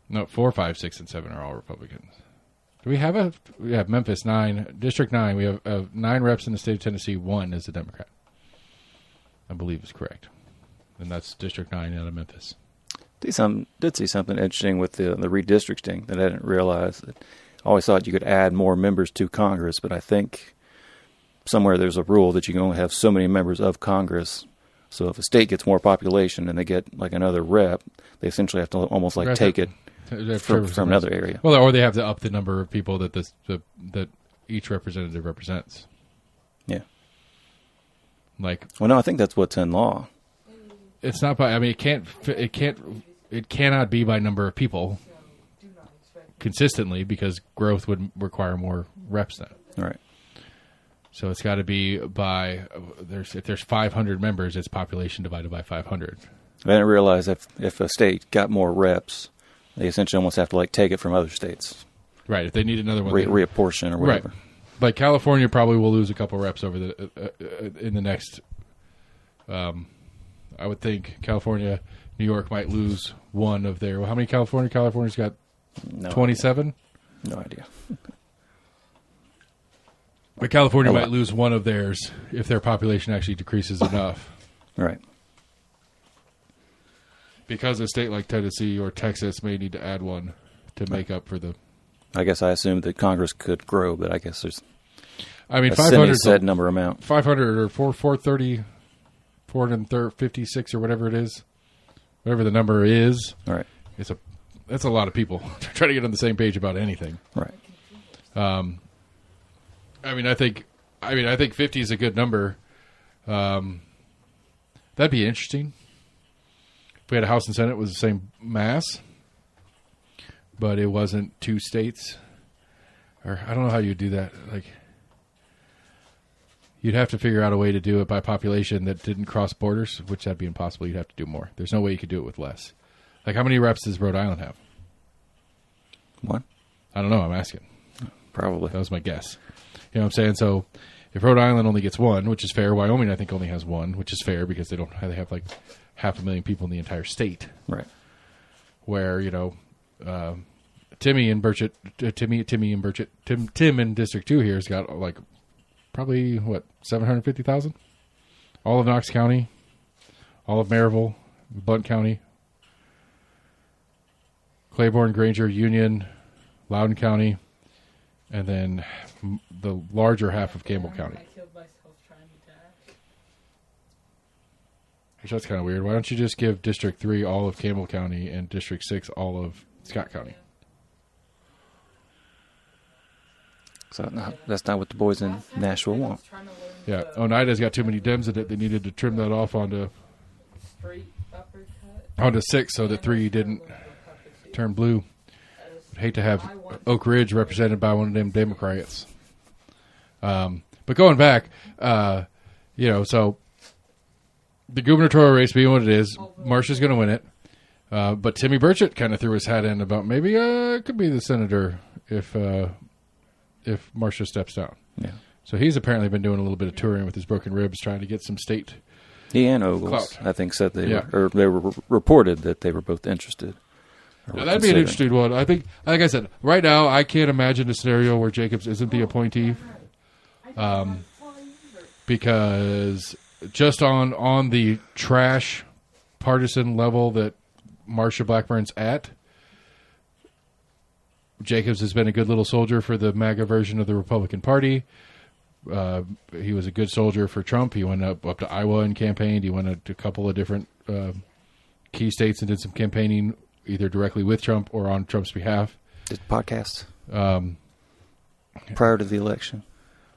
No, 4, 5, 6, and 7 are all Republicans. Do we have we have Memphis 9, District 9. We have 9 reps in the state of Tennessee. 1 is a Democrat. I believe is correct. And that's District 9 out of Memphis. Did see something interesting with the redistricting that I didn't realize. I always thought you could add more members to Congress, but I think somewhere there's a rule that you can only have so many members of Congress. So if a state gets more population and they get like another rep, they essentially have to almost like take it from another area. Well, or they have to up the number of people that that each representative represents. Yeah. Like, well, no, I think that's what's in law. It's not by. I mean, it cannot be by number of people consistently because growth would require more reps then. Right. So it's got to be by if there's 500 members, it's population divided by 500. I didn't realize if a state got more reps, they essentially almost have to like take it from other states. Right. If they need another one, reapportion or whatever. Right. Like California probably will lose a couple reps over in the next. I would think California, New York might lose one of their. Well, how many California's got? 27. No idea. But California might lose one of theirs if their population actually decreases enough. Right. Because a state like Tennessee or Texas may need to add one to make up for the... I guess I assumed that Congress could grow, but I guess there's a 500 set number amount. 500 or 430, 456 or whatever it is. Whatever the number is. All right. That's a lot of people trying to get on the same page about anything. Right. I think 50 is a good number. That'd be interesting. If we had a House and Senate with the same mass, but it wasn't 2 states, or I don't know how you'd do that. Like, you'd have to figure out a way to do it by population that didn't cross borders, which that'd be impossible. You'd have to do more. There's no way you could do it with less. Like, how many reps does Rhode Island have? 1? I don't know. I'm asking. Probably. That was my guess. You know what I'm saying? So if Rhode Island only gets 1, which is fair, Wyoming I think only has 1, which is fair because they have like 500,000 people in the entire state. Right. Where, Tim in District 2 here has got like probably 750,000? All of Knox County, all of Maryville, Blount County, Claiborne, Granger, Union, Loudoun County, and then the larger half of Campbell County. Actually, that's kind of weird. Why don't you just give District 3 all of Campbell County and District 6 all of Scott County? So that's not what the boys in Nashville want. Yeah, Oneida's got too many Dems in it. They needed to trim that off onto 6 so that 3 didn't turn blue. I'd hate to have Oak Ridge represented by one of them Democrats. But going back, so the gubernatorial race being what it is, Marcia's going to win it. But Timmy Burchett kind of threw his hat in about maybe it could be the senator if Marcia steps down. Yeah. So he's apparently been doing a little bit of touring with his broken ribs, trying to get some state. He and Ogles, clout. I think, said they were reported that they were both interested. Now, that'd be an interesting one. I think, like I said, right now I can't imagine a scenario where Jacobs isn't the appointee, because just on the trash partisan level that Marcia Blackburn's at, Jacobs has been a good little soldier for the MAGA version of the Republican Party. He was a good soldier for Trump. He went up to Iowa and campaigned. He went to a couple of different key states and did some campaigning either directly with Trump or on Trump's behalf. Did podcasts prior to the election.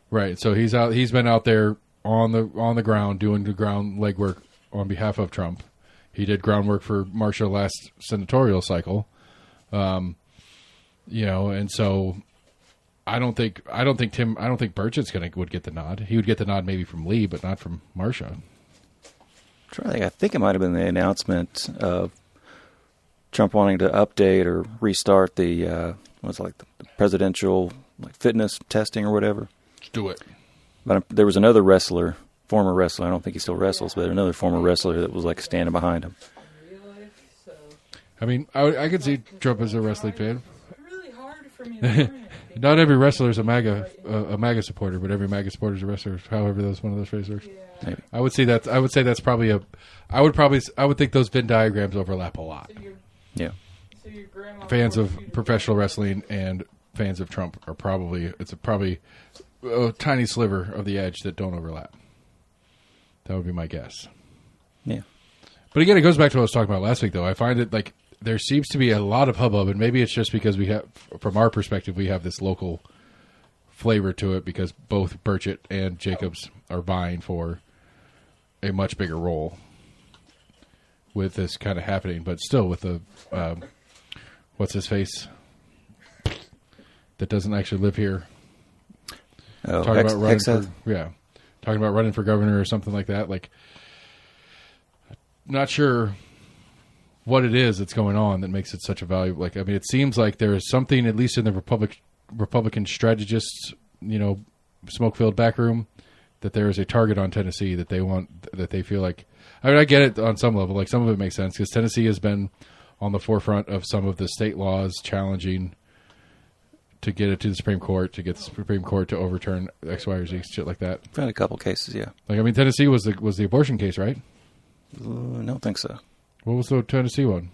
Right. So he's out. He's been out there on the ground doing the ground legwork on behalf of Trump. He did groundwork for Marsha last senatorial cycle. And so I don't think Burchett's would get the nod. He would get the nod maybe from Lee, but not from Marsha. I think it might have been the announcement of Trump wanting to update or restart the the presidential fitness testing or whatever. Let's do it. But there was another wrestler, former wrestler. I don't think he still wrestles, but another former wrestler that was standing behind him. I mean, I could see Trump as a wrestling fan. Really hard for me to learn. Not every wrestler is a MAGA supporter, but every MAGA supporter is a wrestler. However, one of those phrases works. Yeah. Maybe. I would say that's probably I would think those Venn diagrams overlap a lot. Yeah. So your grandma Fans of forced you to professional wrestling and fans of Trump are probably a tiny sliver of the edge that don't overlap. That would be my guess. Yeah. But again, it goes back to what I was talking about last week, though. I find it there seems to be a lot of hubbub, and maybe it's just because we have, from our perspective, we have this local flavor to it because both Burchet and Jacobs are vying for a much bigger role with this kind of happening. But still, with the what's his face that doesn't actually live here, talking about running for governor or something like that. Not sure what it is that's going on that makes it such a valuable. It seems like there is something, at least in the Republican strategists, smoke-filled back room, that there is a target on Tennessee that they want, that they feel like. I mean, I get it on some level. Some of it makes sense because Tennessee has been on the forefront of some of the state laws challenging to get it to the Supreme Court, to get the Supreme Court to overturn X, Y, or Z, shit like that. Found a couple cases, yeah. Tennessee was the abortion case, right? I don't think so. What was the Tennessee one?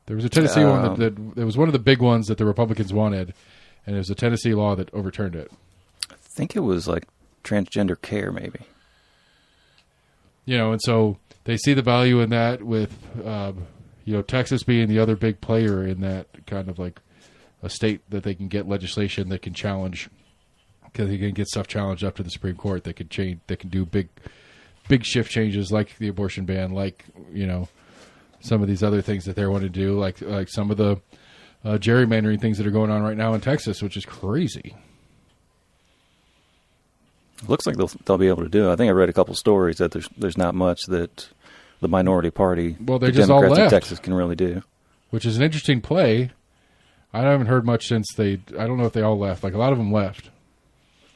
There was a Tennessee one that it was one of the big ones that the Republicans wanted, and it was a Tennessee law that overturned it. I think it was transgender care, maybe. And so they see the value in that with, Texas being the other big player in that kind of a state that they can get legislation that can challenge, because they can get stuff challenged up to the Supreme Court. They could change, they can do big shift changes like the abortion ban, some of these other things that they want to do, like some of the gerrymandering things that are going on right now in Texas, which is crazy. Looks like they'll be able to do it. I think I read a couple stories that there's not much that the minority party, the Democrats all in left, Texas, can really do. Which is an interesting play. I haven't heard much since I don't know if they all left. A lot of them left.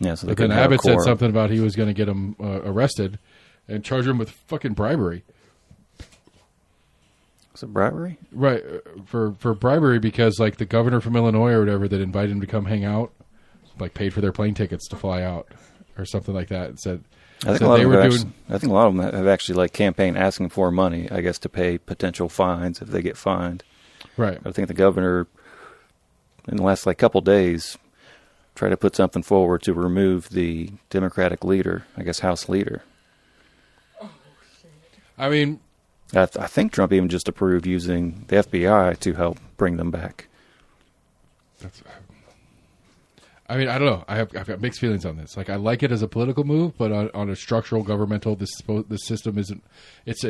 Yeah, so but then Abbott said something about he was going to get them arrested and charge them with fucking bribery. Was it bribery? Right, for bribery because the governor from Illinois or whatever that invited him to come hang out, paid for their plane tickets to fly out or something like that. And said I think a lot of them have actually campaigned asking for money, I guess, to pay potential fines if they get fined. Right. I think the governor in the last couple days tried to put something forward to remove the Democratic leader, I guess House leader. Oh, shit. I mean, I think Trump even just approved using the FBI to help bring them back. I don't know. I've got mixed feelings on this. I like it as a political move, but on a structural governmental, this system isn't. It's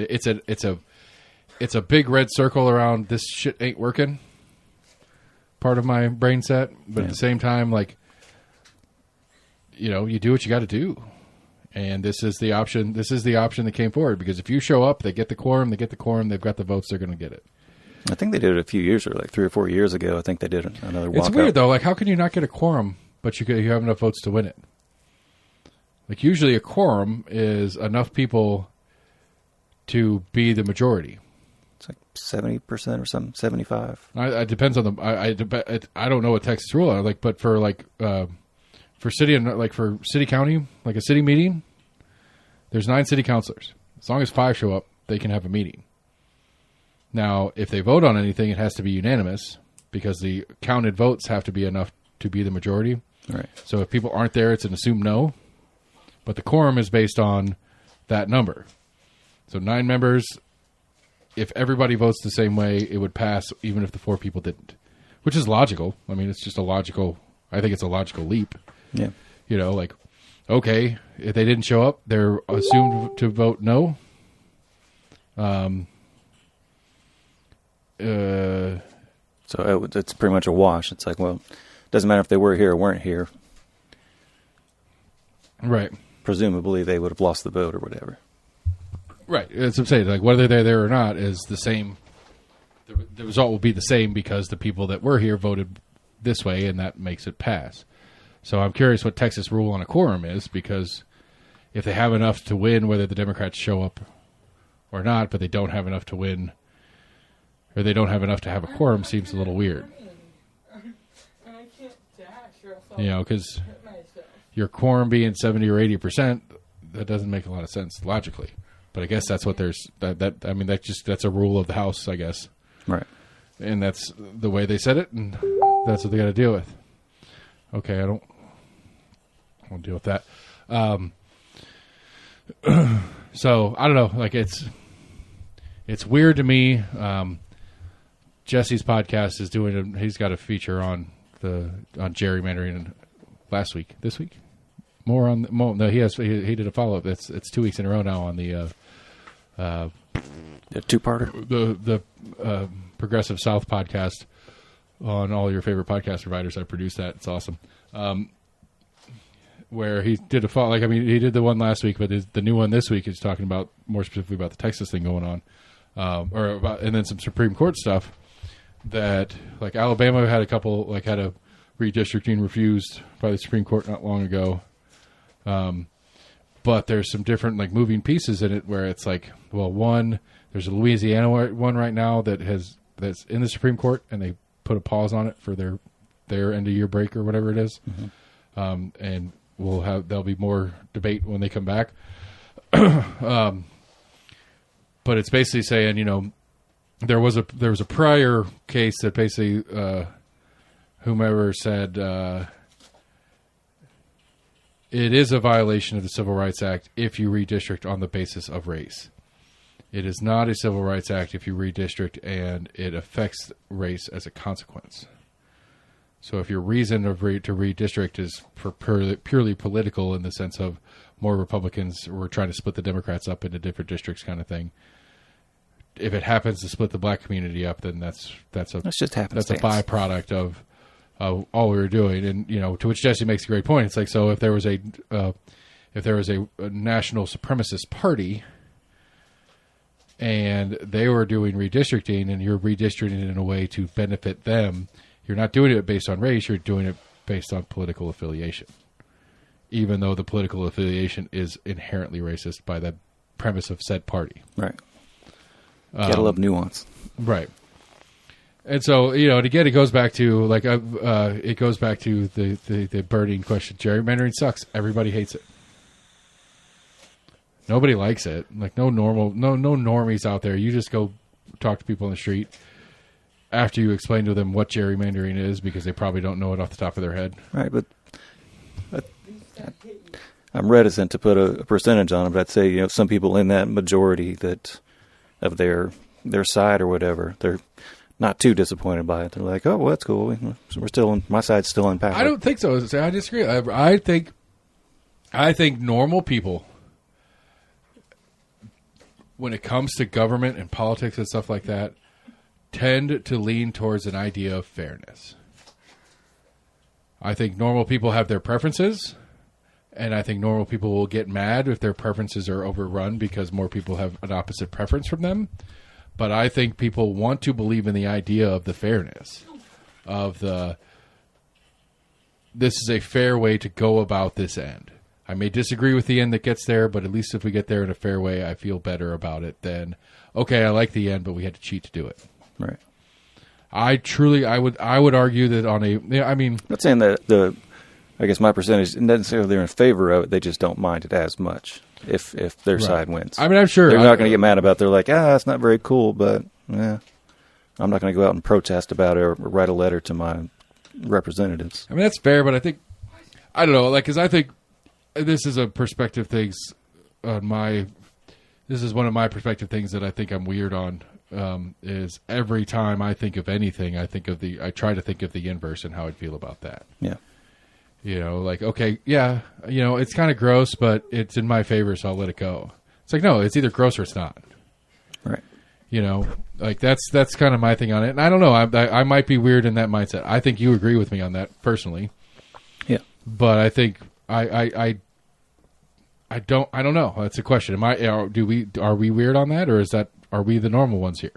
a big red circle around this shit ain't working. Part of my brain set, but at the same time, you do what you got to do. And this is the option. This is the option that came forward because if you show up, they get the quorum. They've got the votes. They're going to get it. I think they did it a few years ago, 3 or 4 years ago. I think they did another walkout. It's weird though. How can you not get a quorum, but you have enough votes to win it? Usually a quorum is enough people to be the majority. It's 70% or something, 75. It depends on the. I don't know what Texas rule are but for city and for city county, a city meeting, there's 9 city councilors. As long as 5 show up, they can have a meeting. Now, if they vote on anything, it has to be unanimous because the counted votes have to be enough to be the majority. Right. So if people aren't there, it's an assumed no. But the quorum is based on that number. So 9 members if everybody votes the same way, it would pass even if the 4 people didn't, which is logical. I mean, it's just I think it's a logical leap. Yeah. You know, like, okay, if they didn't show up, they're assumed to vote no. So it's pretty much a wash. It's like, well, it doesn't matter if they were here or weren't here. Right. Presumably, they would have lost the vote or whatever. Right. That's what I'm saying. Like, whether they're there or not is the same. The result will be the same because the people that were here voted this way, and that makes it pass. So I'm curious what Texas rule on a quorum is, because if they have enough to win, whether the Democrats show up or not, but they don't have enough to win, or they don't have enough to have a quorum, seems a little weird. And I can't dash or else You know, because hurt myself. your quorum being 70 or 80%, that doesn't make a lot of sense logically. But I guess that's what there's that's a rule of the House, I guess. Right. And that's the way they said it, and that's what they got to deal with. Okay, I don't want to deal with that. So I don't know. Like, it's weird to me. Jesse's podcast is he's got a feature on gerrymandering this week. No, he did a follow up. It's 2 weeks in a row now on the A two-parter. the Progressive South podcast on all your favorite podcast providers. I produced that. It's awesome. Where he did he did the one last week, but the new one this week is talking about more specifically about the Texas thing going on, and then some Supreme Court stuff that, like, Alabama had a redistricting refused by the Supreme Court not long ago. But there's some different, like, moving pieces in it where it's like, well, there's a Louisiana one right now that's in the Supreme Court, and they put a pause on it for their end of year break or whatever it is. Mm-hmm. And there'll be more debate when they come back. But it's basically saying, you know, there was a prior case that basically, whomever said, it is a violation of the Civil Rights Act if you redistrict on the basis of race. It is not a Civil Rights Act if you redistrict and it affects race as a consequence. So if your reason to redistrict is for purely political, in the sense of more Republicans were trying to split the Democrats up into different districts kind of thing, if it happens to split the black community up, then that's just happenstance. That's a byproduct of all we were doing. And, you know, to which Jesse makes a great point. It's like, so if there was a national supremacist party and they were doing redistricting, and you're redistricting in a way to benefit them, you're not doing it based on race, you're doing it based on political affiliation, even though the political affiliation is inherently racist by the premise of said party. Right. Gotta love nuance. Right. And so, you know, and again, it goes back to the burning question. Gerrymandering sucks. Everybody hates it. Nobody likes it. Like, no normies out there. You just go talk to people on the street after you explain to them what gerrymandering is, because they probably don't know it off the top of their head. Right, but I'm reticent to put a percentage on it, but I'd say, you know, some people in that majority that of their side or whatever, they're not too disappointed by it. They're like, oh, well, that's cool. My side's still in power. I don't think so. I disagree. I think normal people, when it comes to government and politics and stuff like that, tend to lean towards an idea of fairness. I think normal people have their preferences, and I think normal people will get mad if their preferences are overrun because more people have an opposite preference from them. But I think people want to believe in the idea of the fairness, of this is a fair way to go about this end. I may disagree with the end that gets there, but at least if we get there in a fair way, I feel better about it than, okay, I like the end, but we had to cheat to do it. Right. I would argue that I'm not saying that I guess my percentage isn't necessarily they're in favor of it, they just don't mind it as much if their side wins. I mean, I'm sure they're not going to get mad about it. They're like, it's not very cool, but I'm not going to go out and protest about it or write a letter to my representatives. I mean, that's fair, but I think, I don't know, like, because I think this is a perspective things this is one of my perspective things that I think I'm weird on, is every time I think of anything, I try to think of the inverse and how I'd feel about that. Yeah. Like, okay, yeah, it's kind of gross, but it's in my favor, so I'll let it go. It's like, no, it's either gross or it's not. Right. Like that's kind of my thing on it. And I don't know, I might be weird in that mindset. I think you agree with me on that personally. Yeah. But I think I don't know. That's a question. Are we weird on that, or are we the normal ones here?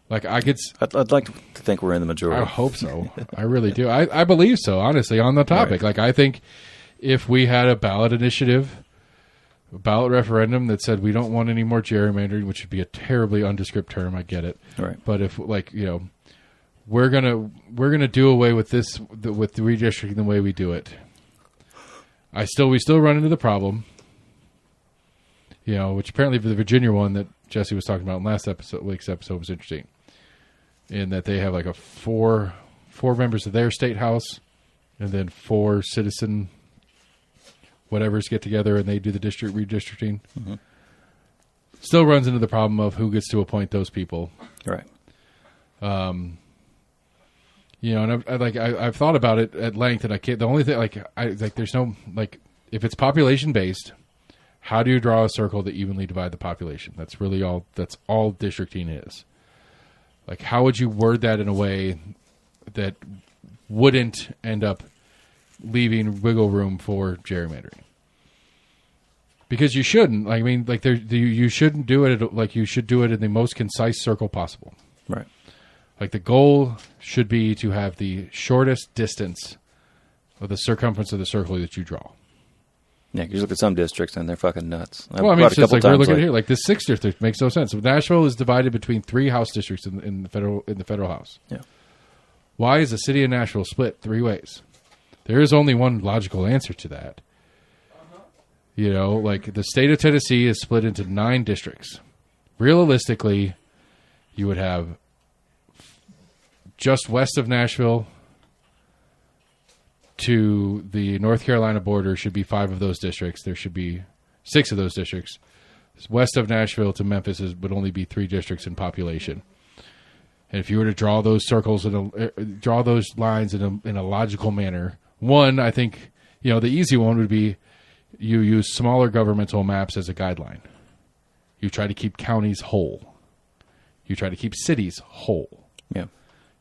Like I'd like to think we're in the majority. I hope so. I really do. I believe so, honestly, on the topic. Right. Like, I think if we had a ballot initiative, a ballot referendum that said we don't want any more gerrymandering, which would be a terribly undescript term, I get it. Right. But if, like, we're gonna do away with this, with the redistricting the way we do it. We still run into the problem, which apparently for the Virginia one that Jesse was talking about in last week's episode was interesting, in that they have like four members of their state house, and then 4 citizen whatevers get together and they do the district redistricting. Mm-hmm. Still runs into the problem of who gets to appoint those people. Right. And I've thought about it at length, and I can't. The only thing, there's no, like, if it's population based, how do you draw a circle to evenly divide the population? That's really all. That's all districting is. Like, how would you word that in a way that wouldn't end up leaving wiggle room for gerrymandering? Because you shouldn't. I mean, like, you shouldn't do it. You should do it in the most concise circle possible. Right. Like, the goal should be to have the shortest distance of the circumference of the circle that you draw. Yeah, you look at some districts and they're fucking nuts. Well, I mean, it's just like we're looking at here. Like, the 6th district makes no sense. Nashville is divided between 3 House districts in the federal House. Yeah. Why is the city of Nashville split 3 ways? There is only one logical answer to that. Like, the state of Tennessee is split into 9 districts. Realistically, you would have just west of Nashville to the North Carolina border should be 5 of those districts. There should be 6 of those districts. West of Nashville to Memphis would only be 3 districts in population. And if you were to draw those circles draw those lines in a logical manner, one, I think, the easy one would be you use smaller governmental maps as a guideline. You try to keep counties whole. You try to keep cities whole. Yeah.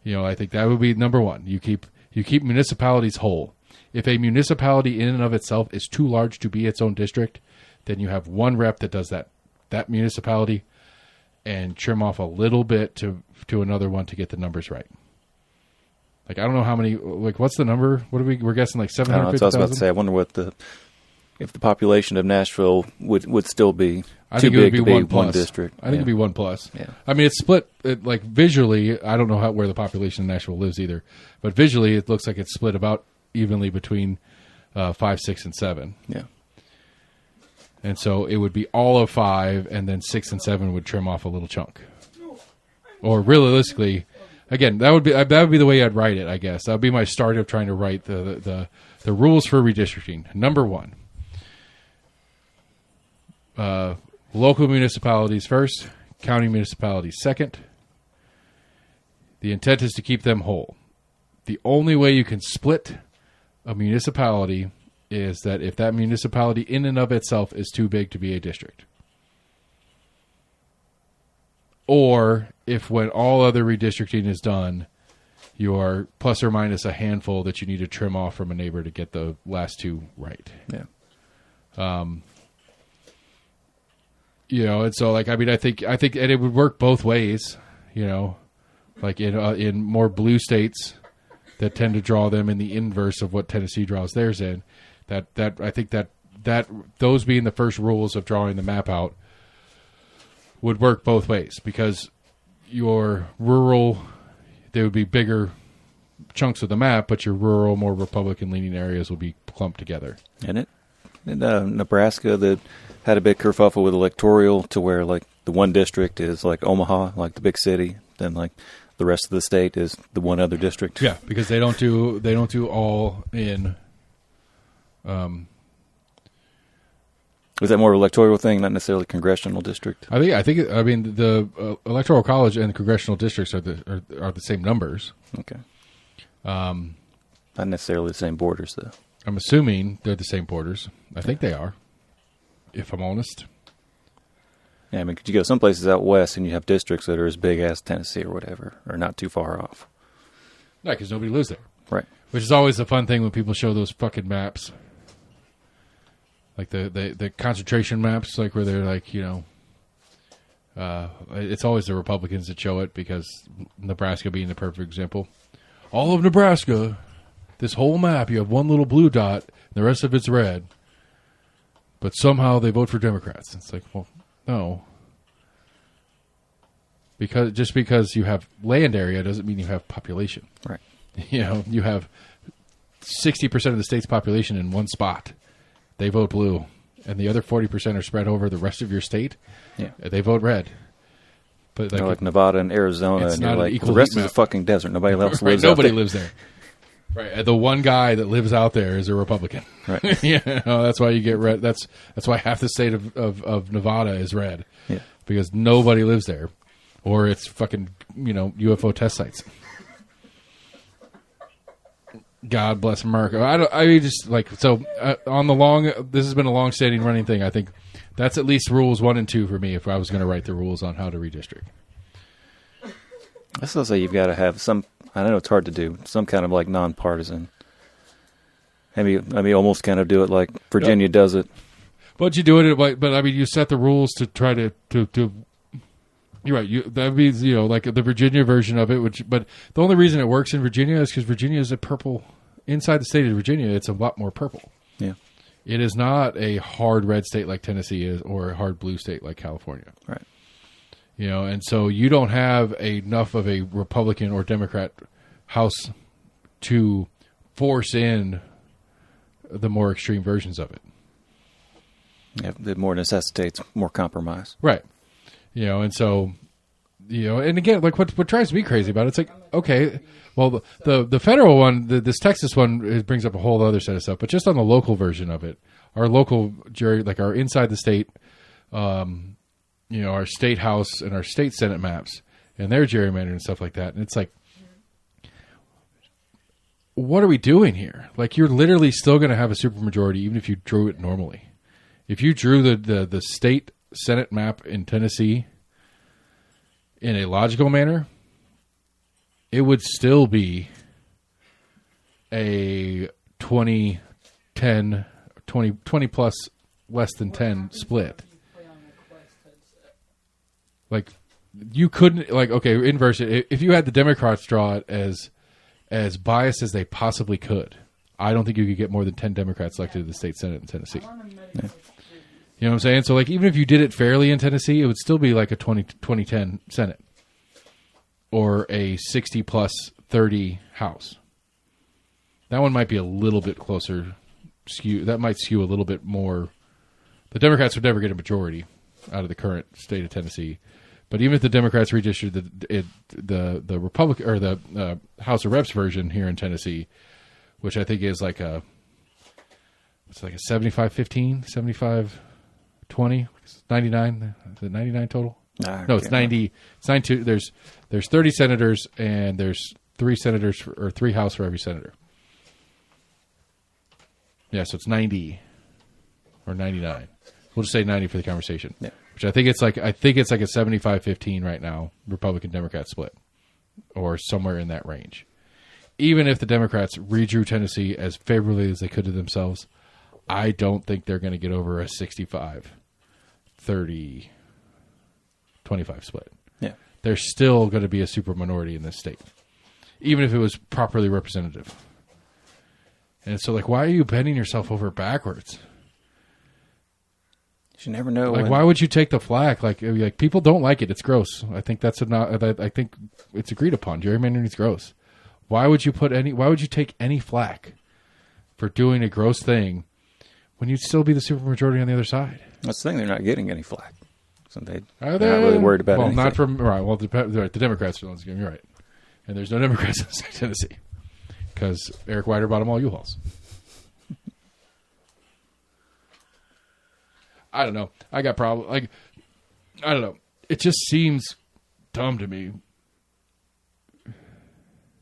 I think that would be number one. You keep municipalities whole. If a municipality in and of itself is too large to be its own district, then you have one rep that does that municipality and trim off a little bit to another one to get the numbers right. Like, I don't know how many, like, what's the number? We're guessing like 750,000? That's what I was about to say. I wonder if the population of Nashville would still be too big to be one district. I think it'd be 1+. Yeah. I mean, it's split, like, visually, I don't know where the population of Nashville lives either, but visually it looks like it's split about evenly between 5, 6, and 7. Yeah. And so it would be all of 5, and then 6 and 7 would trim off a little chunk. Or realistically, again, that would be the way I'd write it, I guess. That would be my start of trying to write the rules for redistricting. Number 1. Local municipalities first, county municipalities second. The intent is to keep them whole. The only way you can split a municipality is that if that municipality in and of itself is too big to be a district. Or if when all other redistricting is done, you are plus or minus a handful that you need to trim off from a neighbor to get the last 2 right. Yeah. And so, like, I mean, I think, and it would work both ways, like in more blue states that tend to draw them in the inverse of what Tennessee draws theirs in. That I think that those being the first rules of drawing the map out would work both ways, because your rural, there would be bigger chunks of the map, but your rural, more Republican-leaning areas will be clumped together. And Nebraska that had a big kerfuffle with electoral to where, like, the one district is like Omaha, like the big city, then like the rest of the state is the one other district. Yeah, because they don't do all in. Was that more of an electoral thing, not necessarily congressional district? I mean, the electoral college and the congressional districts are the same numbers. Okay. Not necessarily the same borders, though. I'm assuming they're the same borders. I think they are, if I'm honest. Yeah, I mean, could you go some places out west and you have districts that are as big as Tennessee or whatever, or not too far off. Yeah, because nobody lives there. Right. Which is always the fun thing when people show those fucking maps. Like the concentration maps, like where they're like, it's always the Republicans that show it because Nebraska being the perfect example. All of Nebraska, this whole map, you have one little blue dot, and the rest of it's red. But somehow they vote for Democrats. It's like, well, no. Just because you have land area doesn't mean you have population. Right. You have 60% of the state's population in one spot. They vote blue. And the other 40% are spread over the rest of your state. Yeah. They vote red. But like Nevada and Arizona, it's and not you're an like, equal the rest heat is a map. fucking desert. Nobody else right, lives nobody out there. lives there. Right. The one guy that lives out there is a Republican. Right. That's why you get red. That's why half the state of Nevada is red. Yeah. Because nobody lives there. Or it's fucking, UFO test sites. God bless America. On the long, this has been a long-standing running thing. I think that's at least rules 1 and 2 for me if I was going to write the rules on how to redistrict. I still say you've got to have some, I know it's hard to do, some kind of like nonpartisan. Maybe almost kind of do it like Virginia does it. But you do it, but I mean, you set the rules to try to you're right. That means, like the Virginia version of it, but the only reason it works in Virginia is because Virginia is a purple. Inside the state of Virginia, it's a lot more purple. Yeah. It is not a hard red state like Tennessee is or a hard blue state like California. Right. And so you don't have enough of a Republican or Democrat House to force in the more extreme versions of it. Yeah, it more necessitates more compromise. Right. And so, and again, like what drives me crazy about it, it's like, okay, well, the federal one, this Texas one, it brings up a whole other set of stuff, but just on the local version of it, our local jury, like our inside the state, our state house and our state senate maps and their gerrymandering and stuff like that. And it's like, what are we doing here? Like, you're literally still going to have a supermajority even if you drew it normally. If you drew the state Senate map in Tennessee in a logical manner, it would still be a 20 plus less than 10 split. Like, you couldn't, like, okay, inverse it. If you had the Democrats draw it as biased as they possibly could, I don't think you could get more than 10 Democrats elected to the state Senate in Tennessee. Yeah. You know what I'm saying? So, like, even if you did it fairly in Tennessee, it would still be like a 20-10 Senate or a 60 plus 30 House. That one might be a little bit closer skew. That might skew a little bit more. The Democrats would never get a majority out of the current state of Tennessee. But even if the Democrats redistricted the Republican or the House of Reps version here in Tennessee, which I think is like a 75-15, 75-20, 99. Is it 99 total? No, it's 90. It's 92. There's 30 senators and there's 3 senators or 3 House for every senator. Yeah, so it's 90 or 99. We'll just say 90 for the conversation. Yeah. Which I think it's like a 75-15 right now, Republican Democrat split, or somewhere in that range. Even if the Democrats redrew Tennessee as favorably as they could to themselves, I don't think they're going to get over a 65-30-25 split. Yeah. There's still going to be a super minority in this state, even if it was properly representative. And so, like, why are you bending yourself over backwards? You never know. Like, why would you take the flack? Like people don't like it. It's gross. I think I think it's agreed upon. Gerrymandering is gross. Why would you take any flack for doing a gross thing when you'd still be the supermajority on the other side? That's the thing. They're not getting any flack. So they're not really worried about anything. Not from, right. Well, the Democrats are the ones getting it right. And there's no Democrats in Tennessee because Eric Weider bought them all U-Hauls. I don't know. I got problem. Like, I don't know. It just seems dumb to me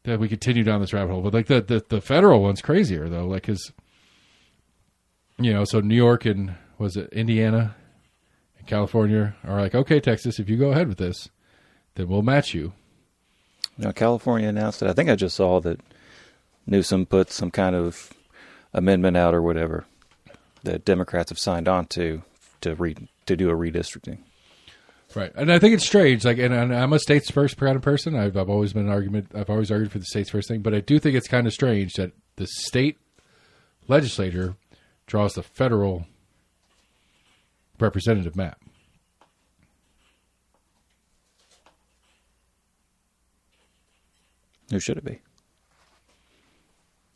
that we continue down this rabbit hole. But like the federal one's crazier though. Like, cause so New York and was it Indiana and California are like, okay, Texas, if you go ahead with this, then we'll match you. California announced it. I think I just saw that Newsom put some kind of amendment out or whatever that Democrats have signed on to do a redistricting. Right, and I think it's strange. Like, and I'm a states first kind of person. I've always been I've always argued for the states first thing, but I do think it's kind of strange that the state legislature draws the federal representative map. Who should it be?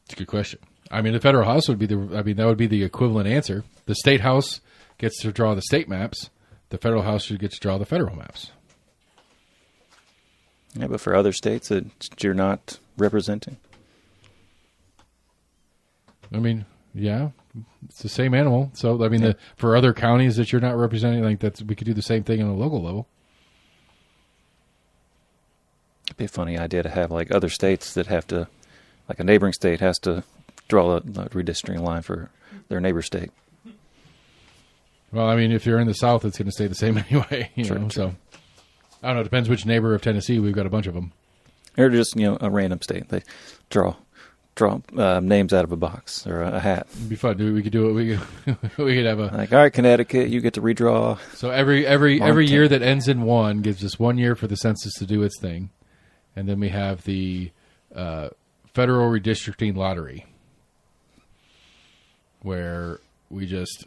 It's a good question. I mean, the federal house would be that would be the equivalent answer. The state house gets to draw the state maps. The federal house should get to draw the federal maps. Yeah, but for other states that you're not representing? I mean, yeah, it's the same animal. So, I mean, for other counties that you're not representing, like we could do the same thing on a local level. It'd be a funny idea to have like other states that have to, like a neighboring state has to draw a redistricting line for their neighbor state. Well, I mean, if you're in the South, it's going to stay the same anyway. True. So, I don't know. It depends which neighbor of Tennessee. We've got a bunch of them. Or just a random state. They draw names out of a box or a hat. It'd be fun. We could do it. We could have a like. All right, Connecticut, you get to redraw. So every year that ends in 1 gives us 1 year for the census to do its thing, and then we have the federal redistricting lottery, where we just,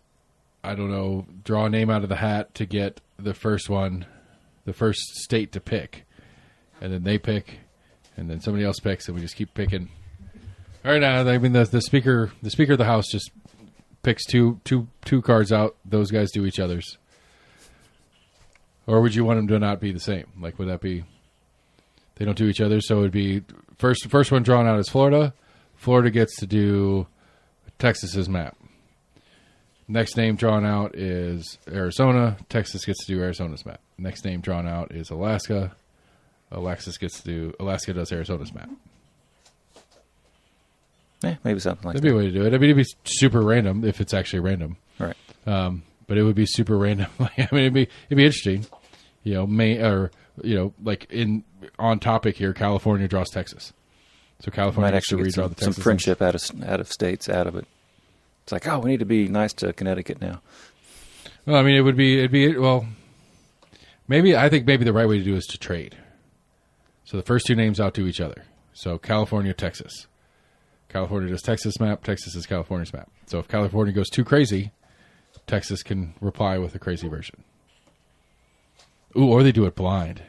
I don't know, draw a name out of the hat to get the first state to pick, and then they pick, and then somebody else picks, and we just keep picking. All right, now I mean the speaker of the House just picks two cards out. Those guys do each other's, or would you want them to not be the same? Like, would that be they don't do each other? So it would be first one drawn out is Florida. Florida gets to do Texas's map. Next name drawn out is Arizona. Texas gets to do Arizona's map. Next name drawn out is Alaska. Alaska does Arizona's map. Yeah, maybe something like That'd that. That'd be a way to do it. I mean, it'd be super random if it's actually random. Right. But it would be super random. I mean, it'd be interesting. Like on topic here, California draws Texas. So California might actually get redraw the some Texas friendship out of states out of it. It's like, oh, we need to be nice to Connecticut now. Well, I mean, I think maybe the right way to do is to trade. So the first two names out to each other. So California, Texas. California does Texas map. Texas is California's map. So if California goes too crazy, Texas can reply with a crazy version. Ooh, or they do it blind.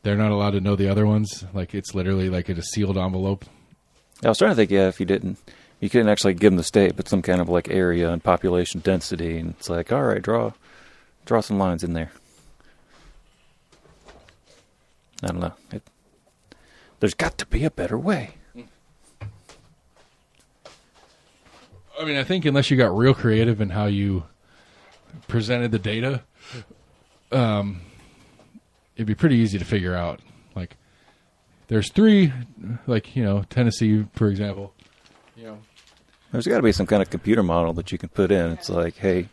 They're not allowed to know the other ones. Like, it's literally like in a sealed envelope. I was trying to think, if you couldn't actually give them the state, but some kind of like area and population density, and it's like, all right, draw some lines in there. I don't know. There's got to be a better way. I mean, I think unless you got real creative in how you presented the data, it'd be pretty easy to figure out. Like, there's 3, Tennessee, for example. There's got to be some kind of computer model that you can put in. It's like, hey,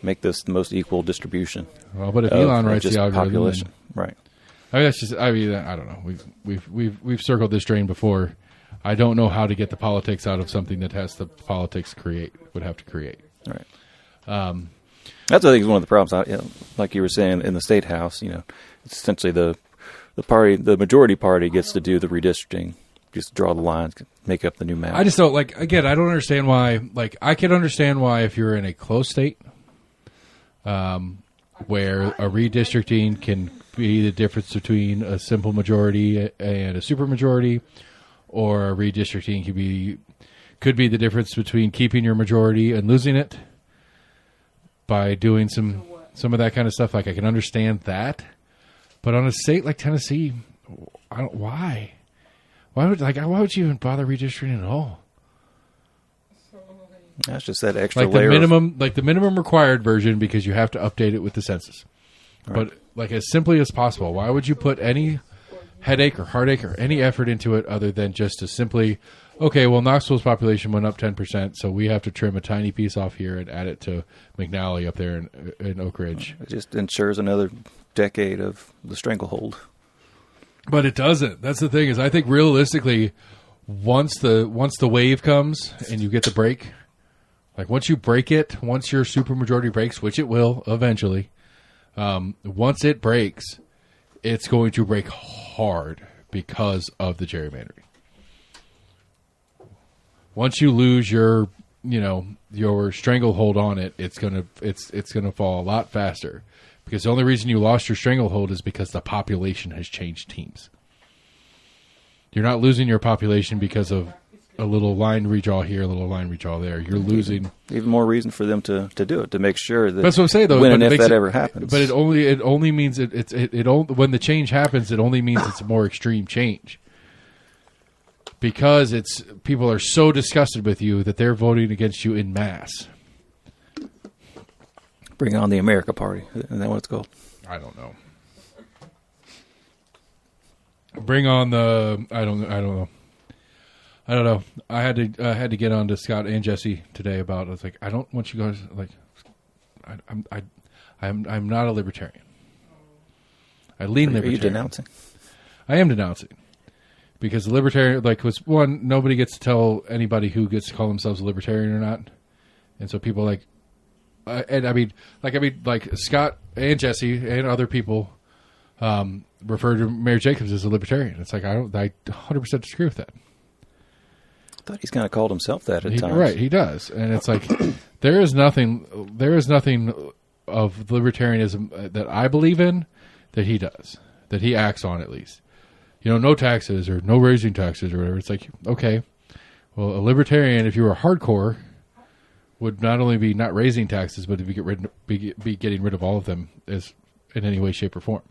make this the most equal distribution. Well, but if Elon writes the algorithm, population, right? I mean, that's just. I mean, I don't know. We've circled this drain before. I don't know how to get the politics out of something that has the politics would have to create. Right. That's, I think, is one of the problems. Like you were saying in the state house, it's essentially the majority party gets to do the redistricting, just draw the lines, make up the new map. I just don't I don't understand why. Like, I can understand why if you're in a close state, where a redistricting can be the difference between a simple majority and a supermajority, or a redistricting could be the difference between keeping your majority and losing it by doing some of that kind of stuff. Like, I can understand that, but on a state like Tennessee, why? Why would you even bother redistricting at all? That's just that extra like layer. the minimum required version because you have to update it with the census. Right. But like as simply as possible. Why would you put any headache or heartache or any effort into it other than just to simply, okay, well, Knoxville's population went up 10%, so we have to trim a tiny piece off here and add it to McNally up there in Oak Ridge. It just ensures another decade of the stranglehold. But it doesn't. That's the thing is I think realistically, once the wave comes and you get the break, like once you break it, once your supermajority breaks, which it will eventually, once it breaks, it's going to break hard because of the gerrymandering. Once you lose your stranglehold on it, it's gonna fall a lot faster. Because the only reason you lost your stranglehold is because the population has changed teams. You're not losing your population because of a little line redraw here, a little line redraw there. You're losing even more reason for them to do it, to make sure that that's what I'm saying though. When and if that ever happens. But it only means when the change happens, it only means it's a more extreme change. Because people are so disgusted with you that they're voting against you in mass. Bring on the America Party. Isn't that what it's called? I don't know. Bring on the I don't know. I had to get on to Scott and Jesse today about. I was like, I don't want you guys like. I'm not a libertarian. I lean libertarian. Are you denouncing? I am denouncing because the libertarian was one. Nobody gets to tell anybody who gets to call themselves a libertarian or not, and so people like Scott and Jesse and other people refer to Mayor Jacobs as a libertarian. It's like I 100% disagree with that. I thought he's kind of called himself that at times. Right, he does, and it's like there is nothing of libertarianism that I believe in that he does, that he acts on at least. No taxes or no raising taxes or whatever. It's like, okay, well, a libertarian, if you were hardcore, would not only be not raising taxes, but be getting rid of all of them as in any way, shape, or form.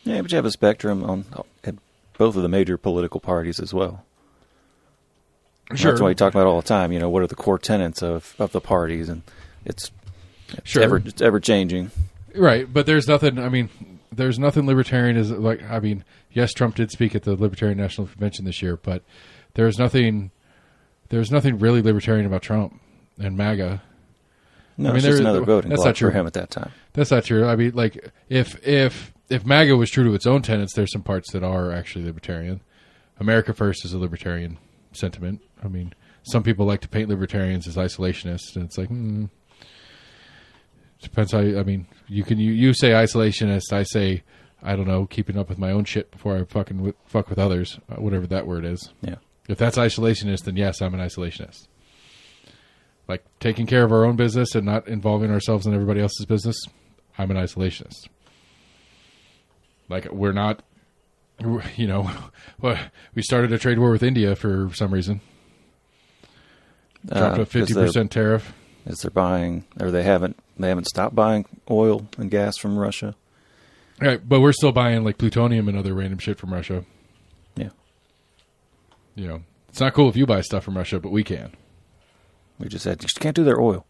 Yeah, but you have a spectrum at both of the major political parties as well. Sure. That's why you talk about it all the time. What are the core tenets of the parties, and it's ever changing. Right, but there's nothing. There's nothing libertarian is like. Yes, Trump did speak at the Libertarian National Convention this year, but there's nothing really libertarian about Trump and MAGA. No, it's just another voting block for him at that time. That's not true. If MAGA was true to its own tenets, there's some parts that are actually libertarian. America First is a libertarian sentiment. Some people like to paint libertarians as isolationists, and it's like, depends how you say isolationist, I say, I don't know, keeping up with my own shit before I fuck with others, whatever that word is. Yeah. If that's isolationist, then yes, I'm an isolationist. Like taking care of our own business and not involving ourselves in everybody else's business, I'm an isolationist. Like we're not, we started a trade war with India for some reason. Dropped a 50% tariff. Is they're buying, or they haven't stopped buying oil and gas from Russia. Right, but we're still buying like plutonium and other random shit from Russia. Yeah. It's not cool if you buy stuff from Russia, but we can. We just said, you can't do their oil.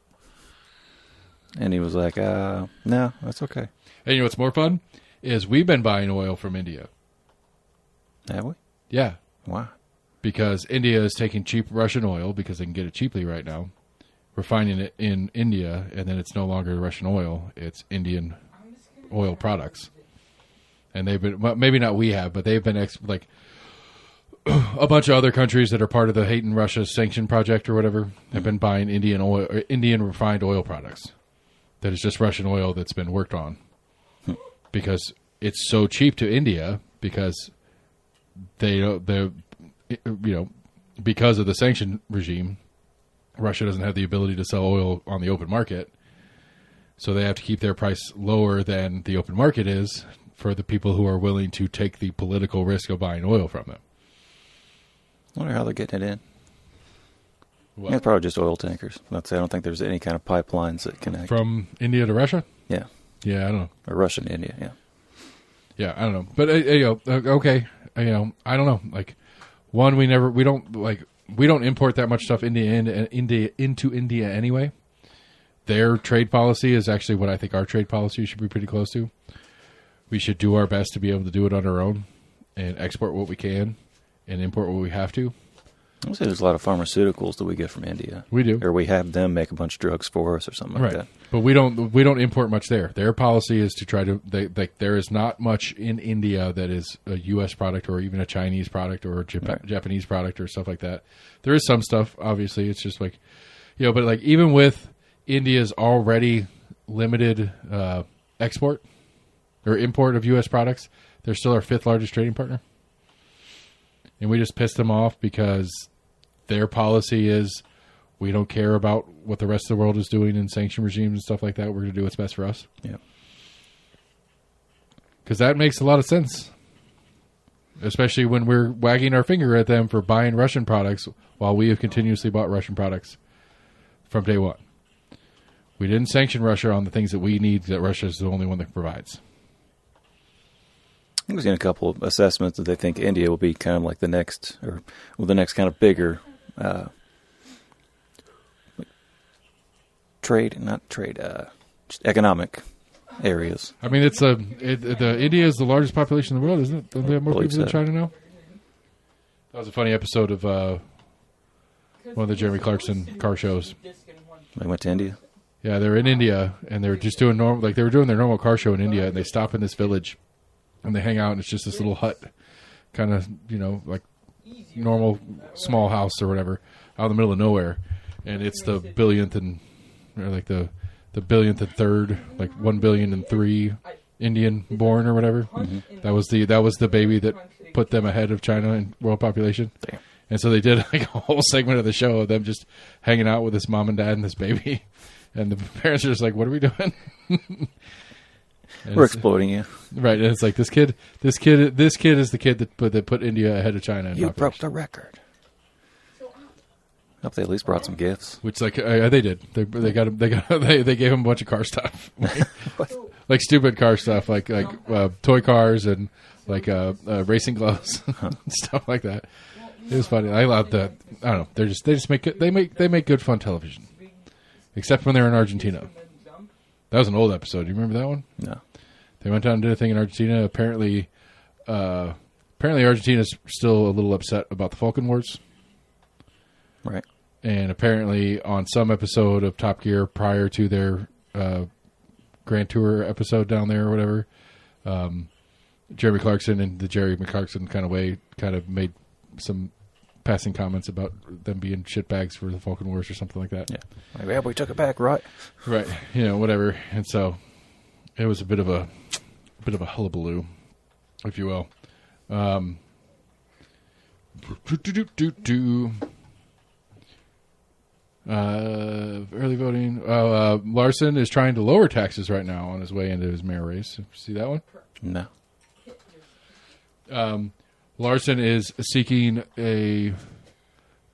And he was like, no, that's okay. And you know what's more fun? Is we've been buying oil from India. Have we? Yeah. Why? Because India is taking cheap Russian oil because they can get it cheaply right now, refining it in India, and then it's no longer Russian oil. It's Indian oil products. And they've been, maybe not we have, but they've been a bunch of other countries that are part of the Hate in Russia sanction project or whatever have been buying Indian oil, or Indian refined oil products. That is just Russian oil that's been worked on. Because it's so cheap to India because because of the sanction regime, Russia doesn't have the ability to sell oil on the open market. So they have to keep their price lower than the open market is for the people who are willing to take the political risk of buying oil from them. I wonder how they're getting it in. Well, yeah, it's probably just oil tankers. I don't think there's any kind of pipelines that connect. From India to Russia? Yeah. Yeah, I don't know. Or Russia to India, yeah. Yeah, I don't know. But, okay, I don't know. Like, one, we don't, like, we don't import that much stuff into India anyway. Their trade policy is actually what I think our trade policy should be pretty close to. We should do our best to be able to do it on our own and export what we can and import what we have to. I would say there's a lot of pharmaceuticals that we get from India. We do. Or we have them make a bunch of drugs for us or something like that. But we don't import much there. Their policy is to try to there is not much in India that is a U.S. product or even a Chinese product or a Japanese product or stuff like that. There is some stuff, obviously. It's just like, but like even with India's already limited export or import of U.S. products, they're still our 5th largest trading partner. And we just pissed them off because their policy is we don't care about what the rest of the world is doing in sanction regimes and stuff like that. We're going to do what's best for us. Yeah. Because that makes a lot of sense. Especially when we're wagging our finger at them for buying Russian products while we have continuously bought Russian products from day one. We didn't sanction Russia on the things that we need that Russia is the only one that provides. I was in a couple of assessments that they think India will be kind of like the next kind of bigger just economic areas. I mean, India is the largest population in the world, isn't it? Don't they have more people than China now? That was a funny episode of one of the Jeremy Clarkson car shows. They went to India? Yeah, they were in India, and they were just doing they were doing their normal car show in India, and they stop in this village. And they hang out, and it's just this little hut, kind of, like normal small house or whatever, out in the middle of nowhere. And it's the billionth and third, like 1,000,000,003 Indian born or whatever. Mm-hmm. That was the baby that put them ahead of China in world population. Damn. And so they did like a whole segment of the show of them just hanging out with this mom and dad and this baby. And the parents are just like, "What are we doing?" We're exploiting you, right? And it's like this kid is the kid that put India ahead of China. You broke the record. I hope they at least brought some gifts. Which, like, they did. They gave him a bunch of car stuff, like stupid car stuff, like toy cars and like racing gloves, stuff like that. It was funny. I loved that. I don't know. They just make good, they make good fun television, except when they're in Argentina. That was an old episode. Do you remember that one? No. They went down and did a thing in Argentina. Apparently Argentina's still a little upset about the Falcon Wars. Right. And apparently on some episode of Top Gear prior to their Grand Tour episode down there or whatever, Jeremy Clarkson and the Jerry McClarkson kind of made some passing comments about them being shitbags for the Falcon Wars or something like that. Yeah. Like, yeah, we took it back, right? Right. Whatever. And so it was a bit of a hullabaloo, if you will. Early voting. Larson is trying to lower taxes right now on his way into his mayor race. See that one? No. Larson is seeking a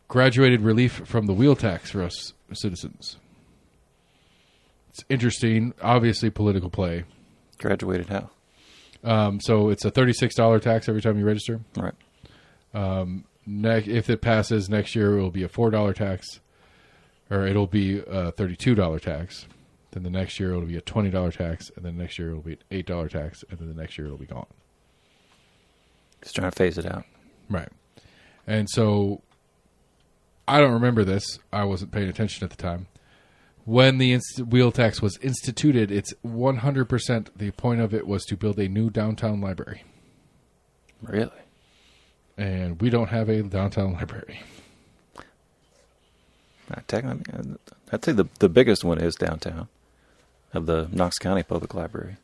graduated relief from the wheel tax for us citizens. It's interesting. Obviously, political play. Graduated how? So it's a $36 tax every time you register. Right. If it passes next year, it will be a $4 tax, or it'll be a $32 tax. Then the next year, it'll be a $20 tax, and then next year, it'll be an $8 tax, and then the next year, it'll be gone. Just trying to phase it out. Right. And so I don't remember this. I wasn't paying attention at the time. When the wheel tax was instituted, it's 100%. The point of it was to build a new downtown library. Really? And we don't have a downtown library. I'd say the biggest one is downtown of the Knox County Public Library.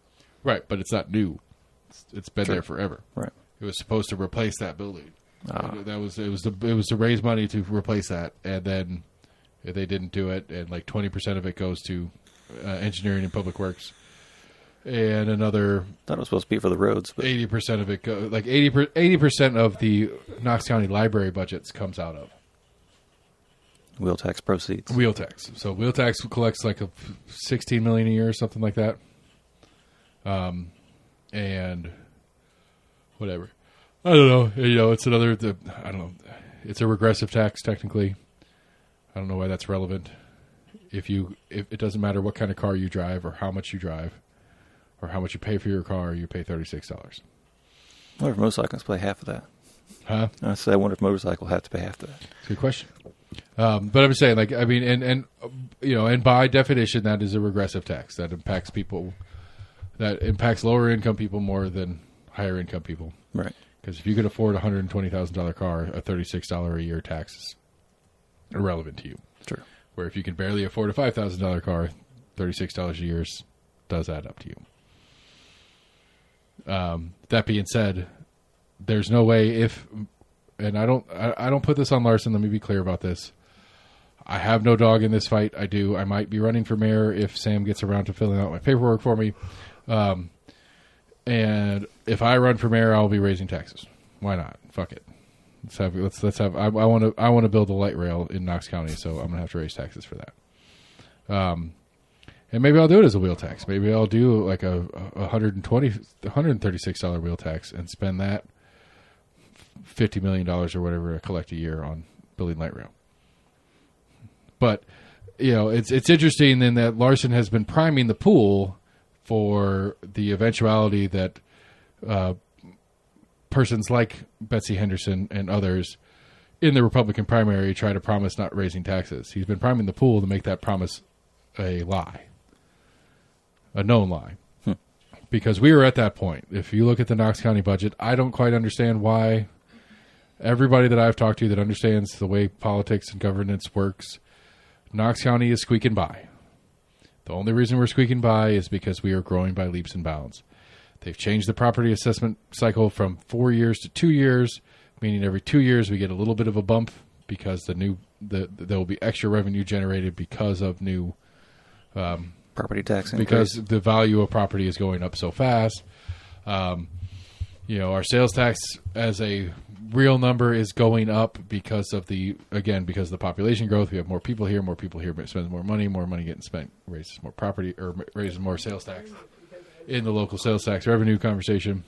Right, but it's not new. It's been there forever. Right. It was supposed to replace that building. It was to raise money to replace that, and then they didn't do it. And like 20% of it goes to engineering and public works, and another. I thought it was supposed to be for the roads, but 80% of it goes. Like 80% of the Knox County library budgets comes out of wheel tax proceeds. Wheel tax. So wheel tax collects like $16 million a year or something like that. And whatever. I don't know. It's another. I don't know. It's a regressive tax, technically. I don't know why that's relevant. If it doesn't matter what kind of car you drive or how much you drive or how much you pay for your car, you pay $36. I wonder if motorcycles pay half of that. Huh? I wonder if motorcycle have to pay half of that. Good question. But I'm saying, like, I mean, and by definition, that is a regressive tax that impacts people, that impacts lower income people more than higher income people. Right. Because if you could afford a $120,000 car, a $36 a year tax is irrelevant to you. Sure. Where if you can barely afford a $5,000 car, $36 a year does add up to you. That being said, there's no way and I don't put this on Larson. Let me be clear about this. I have no dog in this fight. I might be running for mayor if Sam gets around to filling out my paperwork for me. And if I run for mayor, I'll be raising taxes. Why not? Fuck it. Let's have. I want to build a light rail in Knox County, so I'm gonna have to raise taxes for that. And maybe I'll do it as a wheel tax. Maybe I'll do like a $136 wheel tax and spend that $50 million or whatever I collect a year on building light rail. But it's interesting then that Larson has been priming the pool for the eventuality that persons like Betsy Henderson and others in the Republican primary try to promise not raising taxes. He's been priming the pool to make that promise a lie, a known lie. Because we were at that point. If you look at the Knox County budget, I don't quite understand why everybody that I've talked to that understands the way politics and governance works, Knox County is squeaking by. The only reason we're squeaking by is because we are growing by leaps and bounds. They've changed the property assessment cycle from 4 years to 2 years, meaning every 2 years we get a little bit of a bump because there will be extra revenue generated because of new property tax increase. Because the value of property is going up so fast. Our sales tax as a real number is going up because of the population growth. We have more people here spends more money getting spent, raises more property or raises more sales tax in the local sales tax revenue conversation.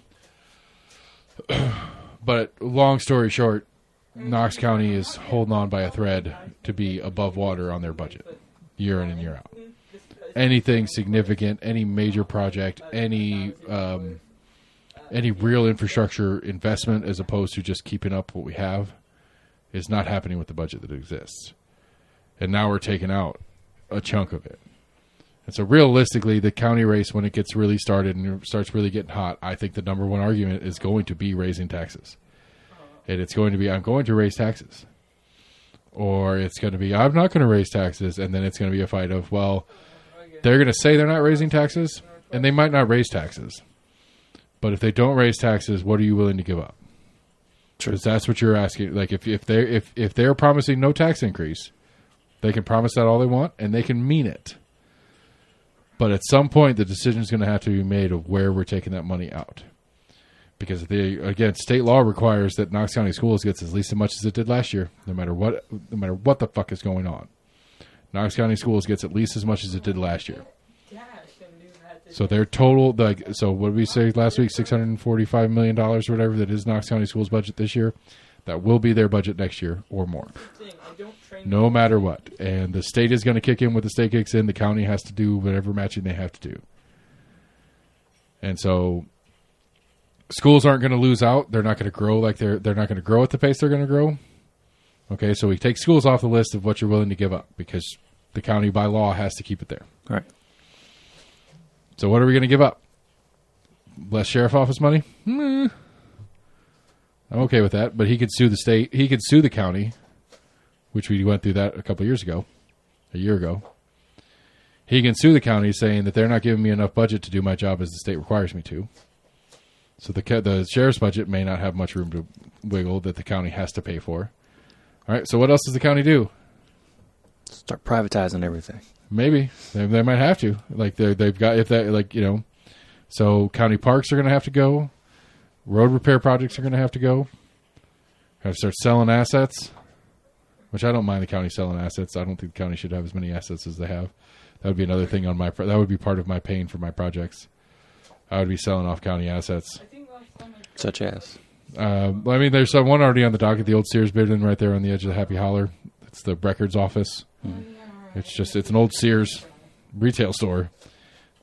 But long story short, Knox County is holding on by a thread to be above water on their budget year in and year out. Anything significant, any major project, any real infrastructure investment as opposed to just keeping up what we have is not happening with the budget that exists. And now we're taking out a chunk of it. And so realistically, the county race, when it gets really started and it starts really getting hot, I think the number one argument is going to be raising taxes. And it's going to be, I'm going to raise taxes. Or it's going to be, I'm not going to raise taxes. And then it's going to be a fight of, well, they're going to say they're not raising taxes, and they might not raise taxes. But if they don't raise taxes, what are you willing to give up? Because that's what you're asking. Like if they're promising no tax increase, they can promise that all they want, and they can mean it. But at some point, the decision is going to have to be made of where we're taking that money out. Because state law requires that Knox County Schools gets at least as much as it did last year, no matter what the fuck is going on. Knox County Schools gets at least as much as it did last year. So their total, so what did we say last week? $645 million or whatever that is Knox County Schools budget this year. That will be their budget next year or more. No matter what. And the state is going to kick in what the state kicks in. The county has to do whatever matching they have to do. And so schools aren't going to lose out. They're not going to grow they're not going to grow at the pace they're going to grow. Okay, so we take schools off the list of what you're willing to give up because the county by law has to keep it there. All right. So what are we going to give up? Less sheriff office money? I'm okay with that, but he could sue the state. He could sue the county, which we went through that a year ago. He can sue the county saying that they're not giving me enough budget to do my job as the state requires me to. So the sheriff's budget may not have much room to wiggle that the county has to pay for. All right, so what else does the county do? Start privatizing everything. Maybe they might have to. Like they've got so county parks are going to have to go. Road repair projects are going to have to go. Have to start selling assets, which I don't mind the county selling assets. I don't think the county should have as many assets as they have. That would be another thing on that would be part of my paying for my projects. I would be selling off county assets. Such as? I mean, there's one already on the dock at the old Sears building right there on the edge of the Happy Holler. It's the records office. It's an old Sears retail store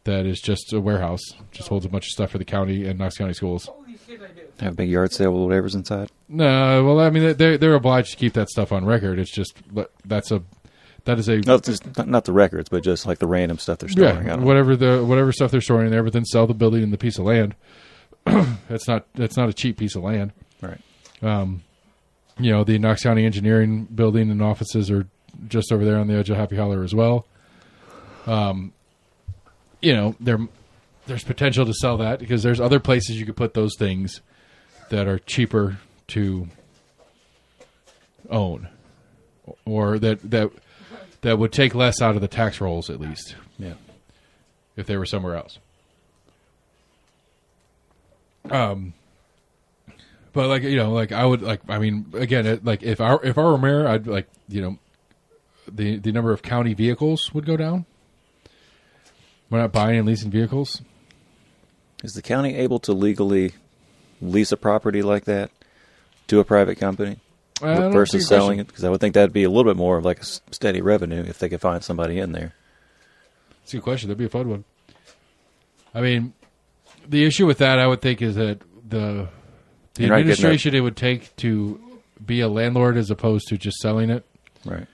that is just a warehouse. Just holds a bunch of stuff for the county and Knox County schools. Holy shit, I do. Have a big yard sale with whatever's inside. No, well, I mean, they're obliged to keep that stuff on record. It's just that is a No, just not the records, but just like the random stuff they're storing. I don't know. whatever stuff they're storing in there, but then sell the building and the piece of land. That's not a cheap piece of land. Right. The Knox County Engineering building and offices are just over there on the edge of Happy Holler as well. There's potential to sell that because there's other places you could put those things that are cheaper to own, or that would take less out of the tax rolls at least. Yeah. If they were somewhere else. But I would again, if I were mayor, I'd the number of county vehicles would go down. We're not buying and leasing vehicles. Is the county able to legally lease a property like that to a private company versus selling it? Because I would think that'd be a little bit more of like a steady revenue if they could find somebody in there. That's a good question. That'd be a fun one. I mean, the issue with that, I would think, is that the administration it would take to be a landlord as opposed to just selling it. Right.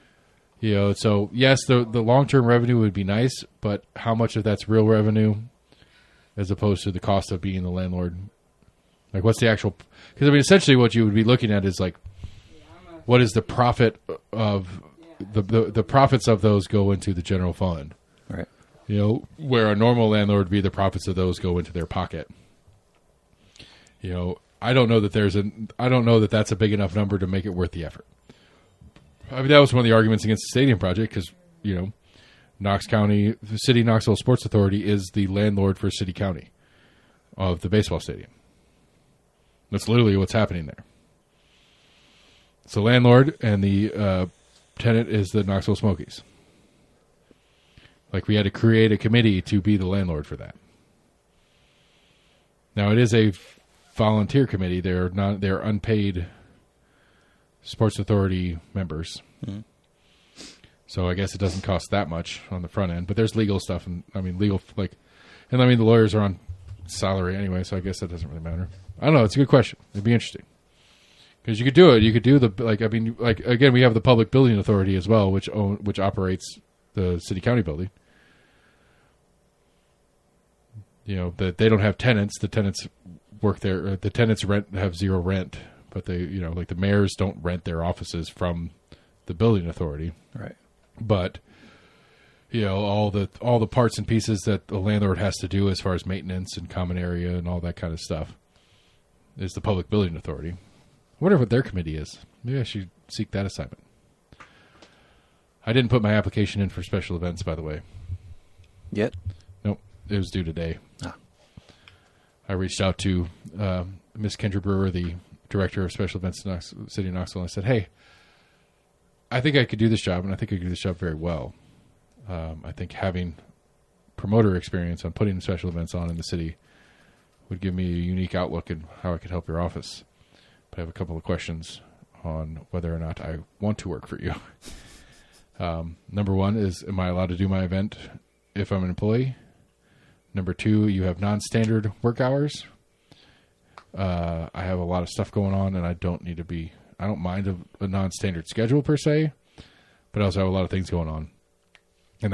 So yes, the long-term revenue would be nice, but how much of that's real revenue as opposed to the cost of being the landlord? Like, what's the actual... Because, essentially what you would be looking at is, like, what is the profit of... The profits of those go into the general fund. Right. Where a normal landlord would be the profits of those go into their pocket. I don't know that that's a big enough number to make it worth the effort. I mean, that was one of the arguments against the stadium project because, Knox County, the City Knoxville Sports Authority is the landlord for City County of the baseball stadium. That's literally what's happening there. It's the landlord and the tenant is the Knoxville Smokies. Like, we had to create a committee to be the landlord for that. Now, it is a volunteer committee. They're unpaid Sports Authority members. Mm-hmm. So I guess it doesn't cost that much on the front end, but there's legal stuff and the lawyers are on salary anyway, so I guess that doesn't really matter. I don't know. It's a good question. It'd be interesting because you could do it. You could do again, we have the Public Building Authority as well, which operates the city county building. That they don't have tenants. The tenants work there. The tenants have zero rent. But they, the mayors don't rent their offices from the building authority, right? But all the parts and pieces that the landlord has to do as far as maintenance and common area and all that kind of stuff is the public building authority. I wonder what their committee is. Maybe I should seek that assignment. I didn't put my application in for special events, by the way. Yet? Nope, it was due today. I reached out to Miss Kendra Brewer, the director of special events in City of Knoxville, and I said, hey, I think I could do this job, and I think I could do this job very well. I think having promoter experience on putting special events on in the city would give me a unique outlook in how I could help your office. But I have a couple of questions on whether or not I want to work for you. Number one is, am I allowed to do my event if I'm an employee? Number two, you have non-standard work hours. I have a lot of stuff going on, and I don't mind a non-standard schedule per se, but I also have a lot of things going on. And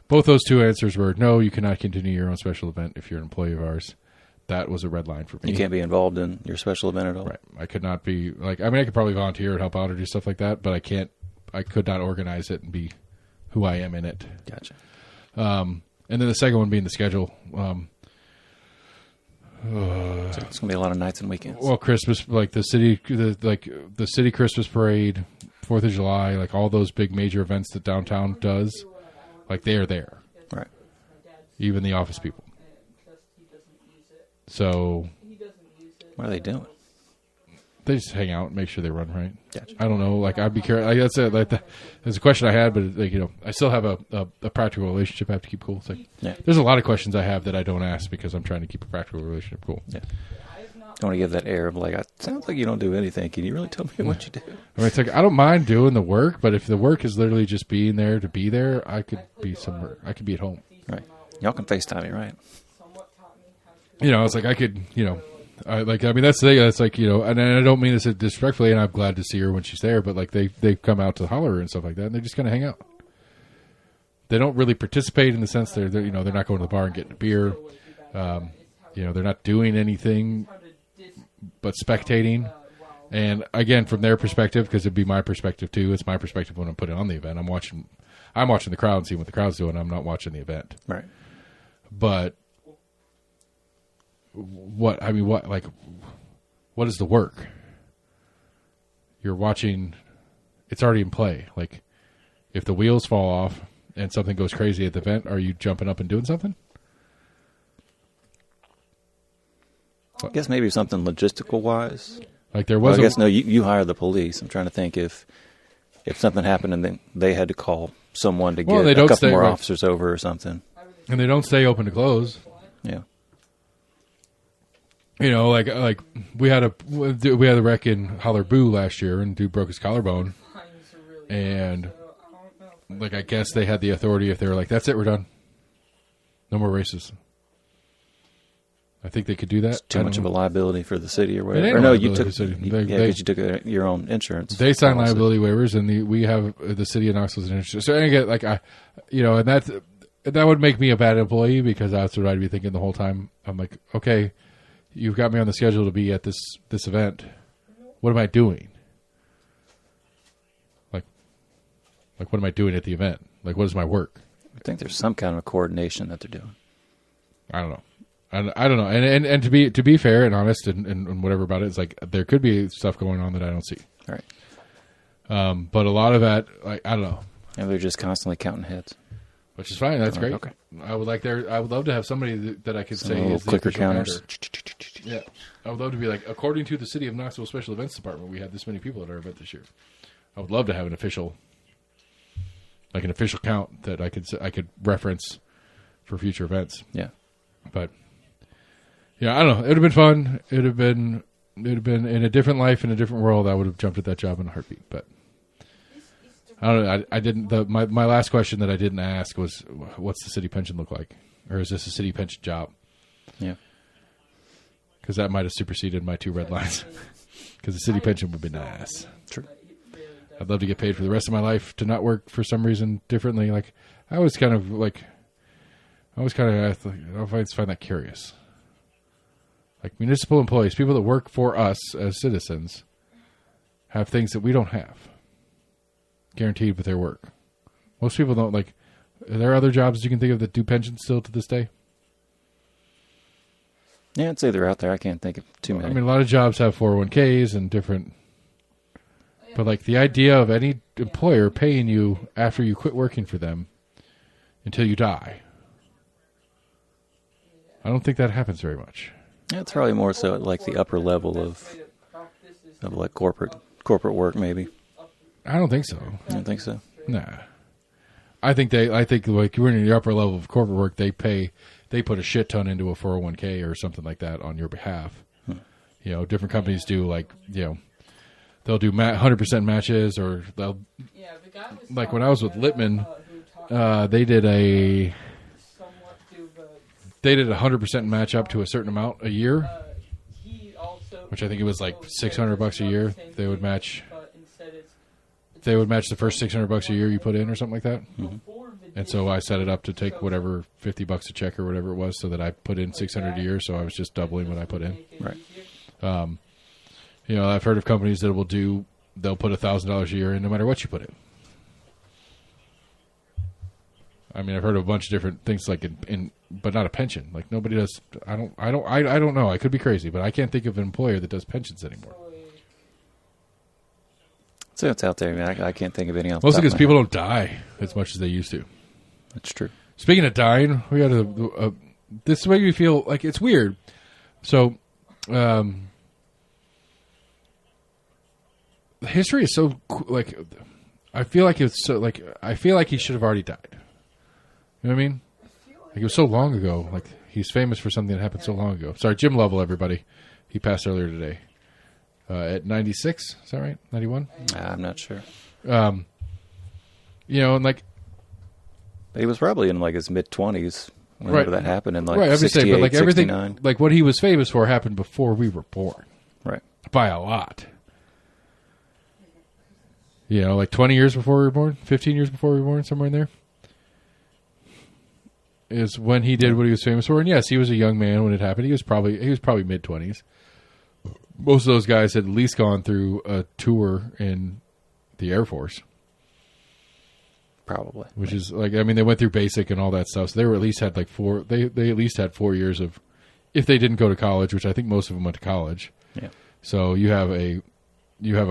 both those two answers were no. You cannot continue your own special event if you're an employee of ours. That was a red line for me. You can't be involved in your special event at all. Right. I could not be I could probably volunteer and help out or do stuff like that, but I could not organize it and be who I am in it. Gotcha. And then the second one being the schedule. So it's gonna be a lot of nights and weekends. Well, Christmas, the city Christmas parade, 4th of July, all those big major events that downtown does, they are there. Right. Even the office people. So what are they doing? They just hang out and make sure they run right. Gotcha. I don't know. I'd be curious. That's a question I had, but I still have a practical relationship I have to keep cool. It's yeah. There's a lot of questions I have that I don't ask because I'm trying to keep a practical relationship cool. Yeah. want to give that air of like, it sounds like you don't do anything. Can you really tell me what you do? I mean, it's like I don't mind doing the work, but if the work is literally just being there to be there, I could be somewhere. I could be at home. Right. Y'all can FaceTime me, right? You know, it's like I could, you know, I mean, that's the thing. It's like, you know, and I don't mean this disrespectfully, and I'm glad to see her when she's there, but like they come out to holler her and stuff like that, and they just kind of hang out. They don't really participate in the sense they're you know, they're not going to the bar and getting a beer. You know, they're not doing anything but spectating. And again, from their perspective, because it'd be my perspective too. It's my perspective when I'm putting on the event. I'm watching the crowd and seeing what the crowd's doing. I'm not watching the event. Right. But what is the work? You're watching. It's already in play. Like, if the wheels fall off and something goes crazy at the event, are you jumping up and doing something? I guess maybe something logistical wise. Like there was. I guess no. You hire the police. I'm trying to think if something happened and then they had to call someone to get a couple more officers over or something. And they don't stay open to close. Yeah. You know, like we had a wreck in Holler Boo last year, and dude broke his collarbone, and like I guess they had the authority if they were like, that's it, we're done, no more races. I think they could do that. It's too much of a liability for the city or whatever. It ain't or no, you took the because you took your own insurance. They signed liability waivers, and we have the city of Knoxville's an insurance. So again, like and that would make me a bad employee because that's what I'd be thinking the whole time. I'm like, okay, you've got me on the schedule to be at this event. What am I doing? Like what am I doing at the event? Like, what is my work? I think there's some kind of coordination that they're doing. I don't know. I don't know. And to be fair and honest and whatever about it, it's like there could be stuff going on that I don't see. All right. But a lot of that, like, I don't know. And they're just constantly counting heads. Which is fine. That's great. Okay. I would love to have somebody that I could say is the clicker official counters. counter. Yeah. I would love to be like, according to the City of Knoxville Special Events Department, we had this many people at our event this year. I would love to have an official count that I could reference for future events. Yeah. But yeah, I don't know. It would have been fun. It would have been in a different life, in a different world. I would have jumped at that job in a heartbeat. But I don't know. I didn't. My last question that I didn't ask was, what's the city pension look like, or is this a city pension job? Yeah. Because that might have superseded my 2 red lines. Because the city pension would be nice. True. I'd love to get paid for the rest of my life to not work for some reason differently. Like I always kind of find that curious. Like municipal employees, people that work for us as citizens, have things that we don't have, guaranteed with their work. Most people don't. Like, are there other jobs you can think of that do pensions still to this day? Yeah, I'd say they're out there. I can't think of too many. I mean, a lot of jobs have 401ks and different. But like the idea of any employer paying you after you quit working for them until you die, I don't think that happens very much. Yeah, it's probably more so at like the upper level of like corporate work, maybe. I don't think so. You don't think so? Nah. I think like you're in the upper level of corporate work, they put a shit ton into a 401k or something like that on your behalf. You know, different companies do, like, you know, they'll do 100% matches, or they'll, like when I was with Littman, they did a 100% match up to a certain amount a year, which I think it was like $600 a year. They would match the first $600 a year you put in or something like that. Mm-hmm. And so I set it up to take whatever $50 a check or whatever it was, so that I put in $600 a year. So I was just doubling what I put in. Right. You know, I've heard of companies that they'll put $1,000 a year in no matter what you put in. I mean, I've heard of a bunch of different things, like but not a pension. Like nobody does. I don't know. I could be crazy, but I can't think of an employer that does pensions anymore. So it's out there, man. I can't think of any else. Mostly because people don't die as much as they used to. That's true. Speaking of dying, we got this makes me feel like it's weird. So, history is so like. I feel like it's so like. I feel like he should have already died. You know what I mean? Like, it was so long ago. Like, he's famous for something that happened so long ago. Sorry, Jim Lovell, everybody. He passed earlier today at 96. Is that right? 91? I'm not sure. And like... He was probably in like his mid-20s whenever that happened in like right, 68, but like everything, 69. like what he was famous for happened before we were born. Right. By a lot. Like 20 years before we were born, 15 years before we were born, somewhere in there, is when he did what he was famous for. And yes, he was a young man when it happened. He was probably mid-20s. Most of those guys had at least gone through a tour in the Air Force. Probably. Which is like, I mean, they went through basic and all that stuff. So they were at least had like they at least had 4 years of, if they didn't go to college, which I think most of them went to college. Yeah. So you have a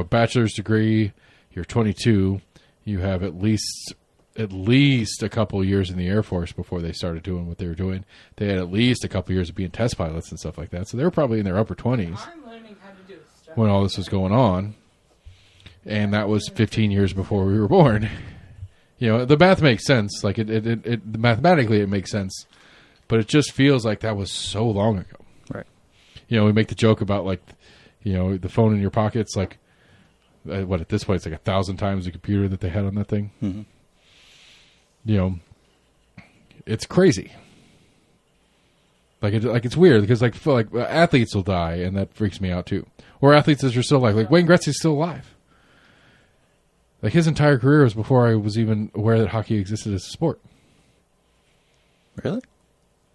bachelor's degree. You're 22. You have at least a couple of years in the Air Force before they started doing what they were doing. They had at least a couple of years of being test pilots and stuff like that. So they were probably in their upper 20s when all this was going on. And that was 15 years before we were born. The math makes sense. Like it mathematically it makes sense, but it just feels like that was so long ago. Right. We make the joke about like, the phone in your pocket's like, what at this point it's like 1,000 times the computer that they had on that thing. Mm-hmm. It's crazy. Like it's weird because like athletes will die and that freaks me out too. Or athletes that are still alive. Like Wayne Gretzky's still alive. Like his entire career was before I was even aware that hockey existed as a sport. Really?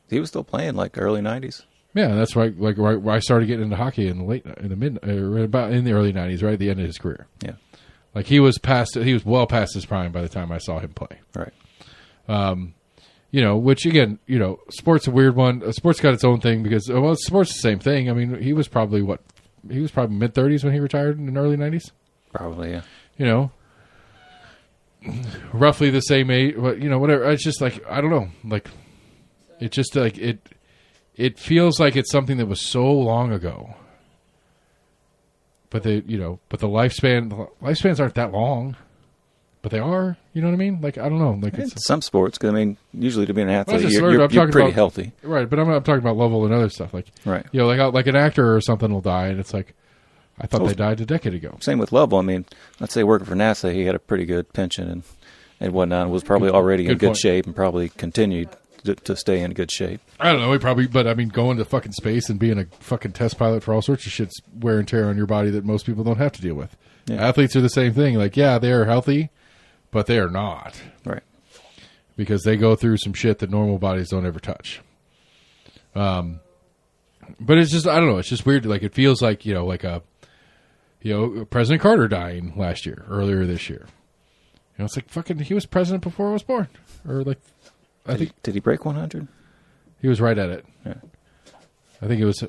He was still playing like early 90s. Yeah, that's right. Like where I started getting into hockey in the early 90s, right at the end of his career. Yeah. Like he was well past his prime by the time I saw him play. Right. Which again, sport's a weird one. Sport's got its own thing because sport's the same thing. I mean, he was probably mid-30s when he retired in the early 90s. Probably, yeah. Roughly the same age, but whatever. It's just like I don't know. Like it just like it feels like it's something that was so long ago. But the lifespans aren't that long, but they are. You know what I mean? Like I don't know. Like it's some sports. Cause, I mean, usually to be an athlete, you're pretty healthy, right? But I'm talking about level and other stuff. Like right. Like an actor or something will die, and it's like. I thought they died a decade ago. Same with Lovell. I mean, let's say working for NASA, he had a pretty good pension and whatnot, was probably already in good shape and probably continued to stay in good shape. I don't know. But I mean, going to fucking space and being a fucking test pilot for all sorts of shit's wear and tear on your body that most people don't have to deal with. Yeah. Athletes are the same thing. Like, yeah, they are healthy, but they are not. Right. Because they go through some shit that normal bodies don't ever touch. But it's just, I don't know. It's just weird. Like, it feels like, President Carter dying earlier this year. It's like fucking, he was president before I was born. Or like, did he break 100? He was right at it. Yeah. I think it was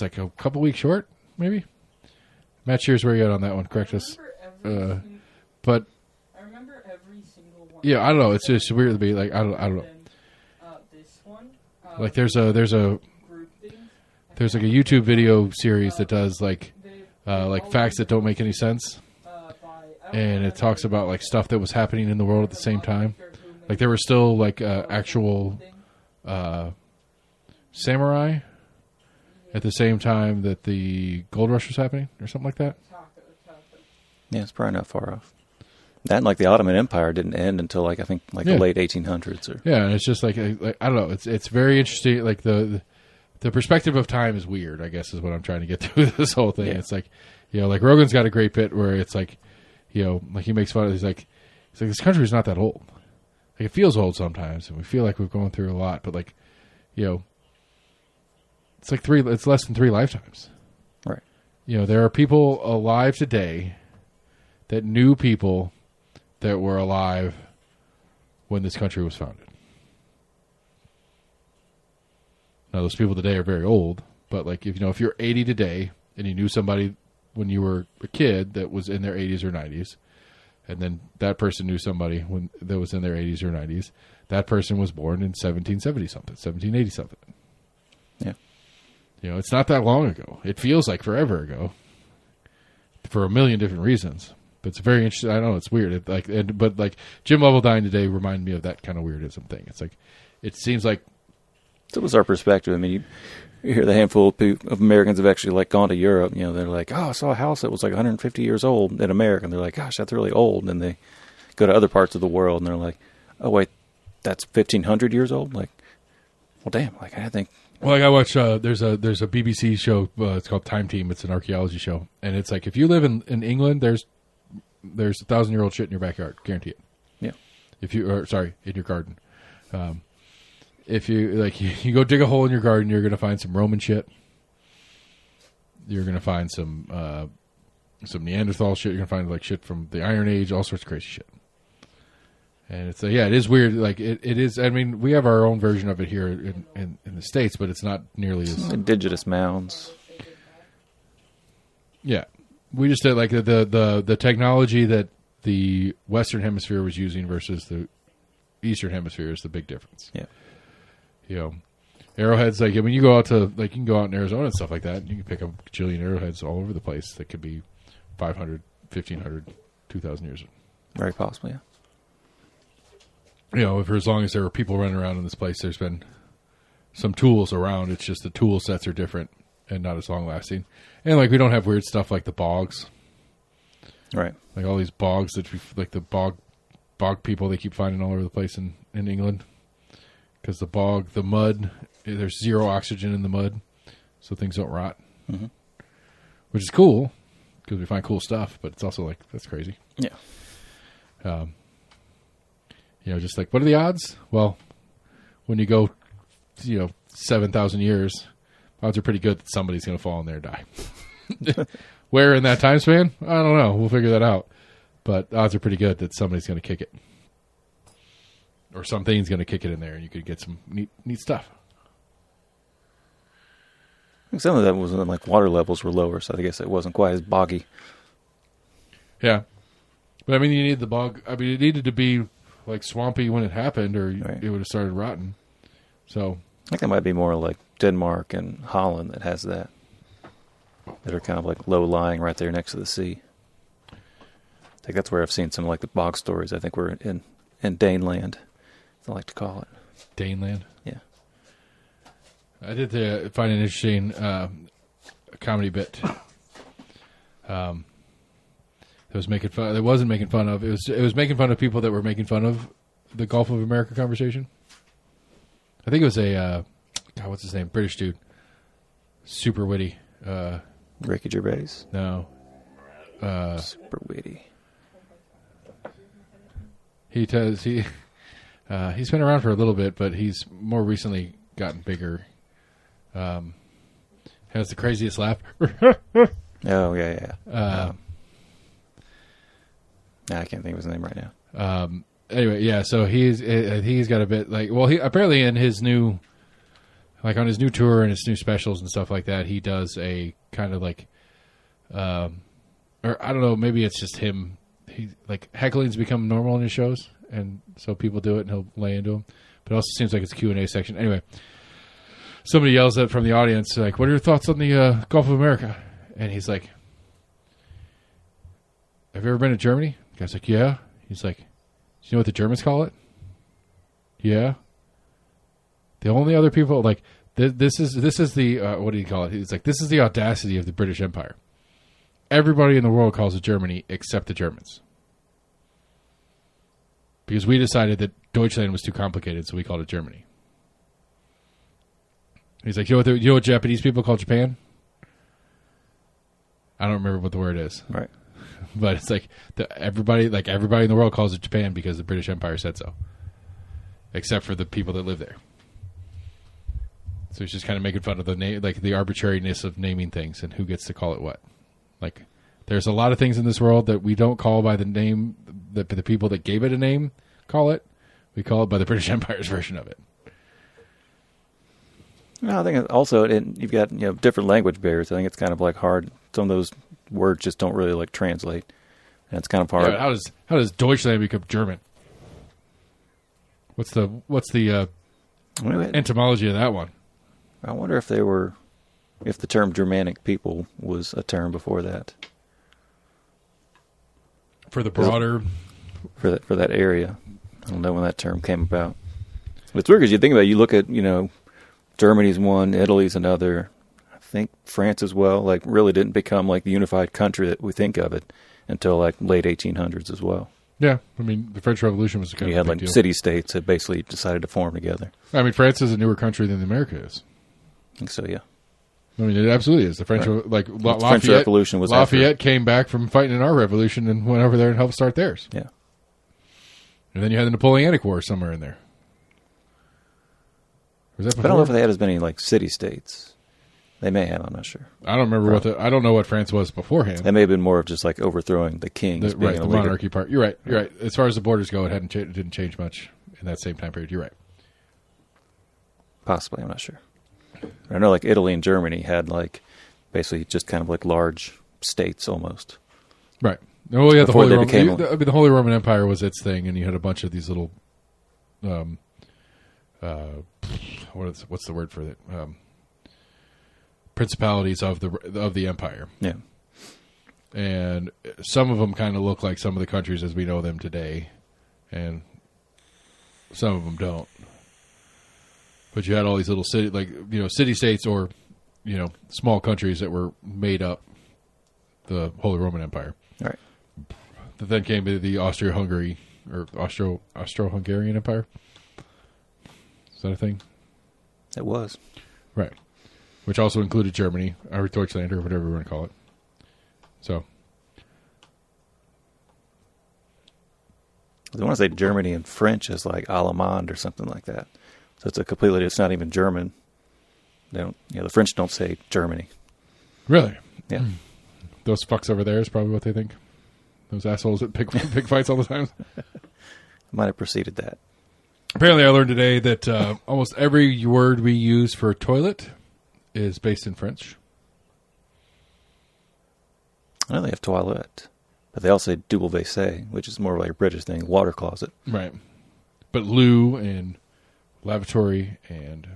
like a couple weeks short, maybe. Matt Shears, where you at on that one? Correct us. But I remember every single one. Yeah, I don't know. It's just weird to be like, I don't know. This one. Like there's like a YouTube video series that does like facts that don't make any sense, and it talks about like stuff that was happening in the world at the same time. Like there were still like actual samurai at the same time that the gold rush was happening, or something like that. Yeah, it's probably not far off. That and like the Ottoman Empire didn't end until like I think like the late 1800s. Or yeah, and it's just like I don't know. It's very interesting. Like the perspective of time is weird, I guess, is what I'm trying to get through this whole thing. Yeah. It's like, like Rogan's got a great bit where it's like, like he makes fun of, he's like, this country is not that old. Like it feels old sometimes, and we feel like we've gone through a lot, but like, it's less than 3 lifetimes. Right. There are people alive today that knew people that were alive when this country was founded. Now, those people today are very old, but like if you're 80 today and you knew somebody when you were a kid that was in their 80s or 90s, and then that person knew somebody that was in their 80s or 90s, that person was born in 1770 something, 1780 something. Yeah. It's not that long ago. It feels like forever ago for a million different reasons. But it's very interesting. I know it's weird. But Jim Lovell dying today reminded me of that kind of weirdism thing. It's like, it seems like So what's our perspective? I mean, you hear the handful of Americans have actually like gone to Europe. You know, they're like, oh, I saw a house that was like 150 years old in America. And they're like, gosh, that's really old. And they go to other parts of the world and they're like, oh, wait, that's 1,500 years old? Like, well, damn, like I think. Well, like I watch, there's a BBC show, it's called Time Team. It's an archaeology show. And it's like, if you live in England, there's 1,000-year-old shit in your backyard. Guarantee it. Yeah. In your garden. If you go dig a hole in your garden, you're going to find some Roman shit. You're going to find some Neanderthal shit. You're going to find like shit from the Iron Age, all sorts of crazy shit. And it's it is weird. Like it is. I mean, we have our own version of it here in the States, but it's not nearly as indigenous mounds. Yeah, we just did like the technology that the Western Hemisphere was using versus the Eastern Hemisphere is the big difference. Yeah. You know, arrowheads, like when you go out to, like, you can go out in Arizona and stuff like that, and you can pick up a gajillion arrowheads all over the place that could be 500, 1,500, 2,000 years. Very possibly, yeah. You know, for as long as there were people running around in this place, there's been some tools around. It's just the tool sets are different and not as long lasting. And like we don't have weird stuff like the bogs, right? Like all these bogs that like the bog people they keep finding all over the place in England, because the mud, there's zero oxygen in the mud, so things don't rot, which is cool because we find cool stuff. But it's also like that's crazy. Yeah. You know, just like, what are the odds? Well, when you go, 7,000 years, odds are pretty good that somebody's going to fall in there and die. Where in that time span? I don't know. We'll figure that out. But odds are pretty good that somebody's going to kick it. Or something's going to kick it in there, and you could get some neat stuff. I think some of that was when like water levels were lower, so I guess it wasn't quite as boggy. Yeah. But I mean, you need the bog. I mean, it needed to be like swampy when it happened, or it would have started rotting. So I think that might be more like Denmark and Holland that has that are kind of like low lying right there next to the sea. I think that's where I've seen some like the bog stories. I think we're in Daneland, as I like to call it. Daneland? Yeah. I did find an interesting comedy bit. It was making fun. It wasn't making fun of. It was making fun of people that were making fun of the Gulf of America conversation. I think it was a what's his name? British dude, super witty. Ricky Gervais. No, super witty. He's been around for a little bit, but he's more recently gotten bigger. Has the craziest laugh. Oh yeah. I can't think of his name right now. Anyway, yeah. So he's got a bit like, well, he apparently in his new, like on his new tour and his new specials and stuff like that, he does a kind of like, or I don't know, maybe it's just him. He like heckling's become normal in his shows, and so people do it, and he'll lay into him. But it also seems like it's a Q&A section. Anyway, somebody yells at from the audience, like, "What are your thoughts on the Gulf of America?" And he's like, "Have you ever been to Germany?" The guy's like, "Yeah." He's like, "Do you know what the Germans call it?" "Yeah." The only other people, like, this is the, what do you call it? He's like, this is the audacity of the British Empire. Everybody in the world calls it Germany except the Germans. Because we decided that Deutschland was too complicated, so we called it Germany. He's like, you know what Japanese people call Japan? I don't remember what the word is. Right. But it's like everybody in the world calls it Japan because the British Empire said so, except for the people that live there. So he's just kind of making fun of the name, like the arbitrariness of naming things and who gets to call it what. Like, there's a lot of things in this world that we don't call by the name that the people that gave it a name call it. We call it by the British Empire's version of it. No, I think also you've got different language barriers. I think it's kind of like hard. Some of those words just don't really like translate, and it's kind of hard. Yeah, how does Deutschland become German? What's the etymology of that one? I wonder if the term Germanic people was a term before that. For the broader, for that area, I don't know when that term came about. It's weird because you think about it, you look at Germany's one, Italy's another. I think France as well. Like, really didn't become like the unified country that we think of it until like late 1800s as well. Yeah, I mean, the French Revolution was kind You of had a big like deal. city-states that basically decided to form together. I mean, France is a newer country than America is. I think so, yeah. I mean, it absolutely is. The French, Right. like The French Revolution was Lafayette came back from fighting in our revolution and went over there and helped start theirs. Yeah. And then you had the Napoleonic War somewhere in there. Was that But I don't know if before? they had as many like city-states. They may have, I'm not sure. I don't remember I don't know what France was beforehand. That may have been more of just like overthrowing the king. The, as being right, a the leader. monarchy part. You're right. You're right. As far as the borders go, it didn't change much in that same time period. You're right. Possibly, I'm not sure. I know like Italy and Germany had like basically just kind of like large states almost. Right. Oh, yeah. Before they became The Holy Roman Empire was its thing, and you had a bunch of these little, what's the word for it? Principalities of the empire, Yeah. and some of them kind of look like some of the countries as we know them today, and some of them don't. But you had all these little city states or small countries that were made up the Holy Roman Empire. All right. That then came to the Austro-Hungary or Austro-Hungarian Empire. Is that a thing? It was. Right. Which also included Germany, or Deutschland, or whatever we want to call it. So, I want to say Germany and French is like Allemande or something like that. So it's not even German. They don't, the French don't say Germany. really, Yeah. those fucks over there is probably what they think. Those assholes that pick fights all the time. Might have preceded that. Apparently, I learned today that almost every word we use for toilet is based in French. I know they have toilette, but they also say double WC, which is more like a British thing, water closet. Right. But loo and lavatory and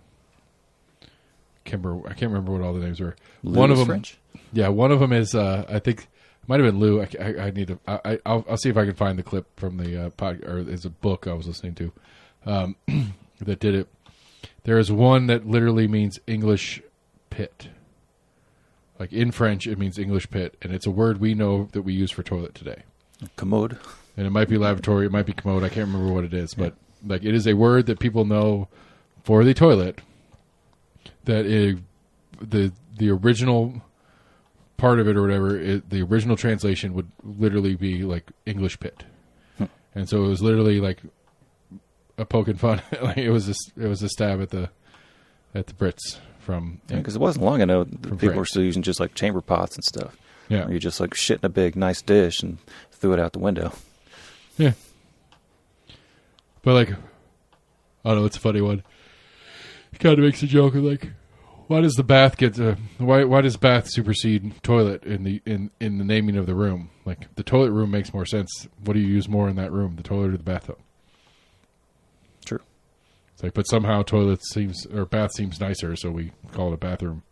I can't remember what all the names were. Lou One of is them, French? yeah, one of them is I think it might have been Lou. I need to. I'll see if I can find the clip from the pod, or it's a book I was listening to that did it. There is one that literally means English pit. Like in French, it means English pit, and it's a word we know that we use for toilet today. Commode. And it might be lavatory, it might be commode. I can't remember what it is, but like it is a word that people know for the toilet. That the original part of it or whatever, the original translation would literally be like English pit, and so it was literally like a poking fun. Like it was a stab at the Brits from Because it wasn't long ago people were France. still using just like chamber pots and stuff. Yeah. Where you just like shit in a big nice dish and threw it out the window. Yeah. But like, I don't know, it's a funny one. It kind of makes a joke of like, why does the bath why does bath supersede toilet in the naming of the room? Like the toilet room makes more sense. What do you use more in that room, the toilet or the bathtub? True. It's like, but somehow bath seems nicer, so we call it a bathroom.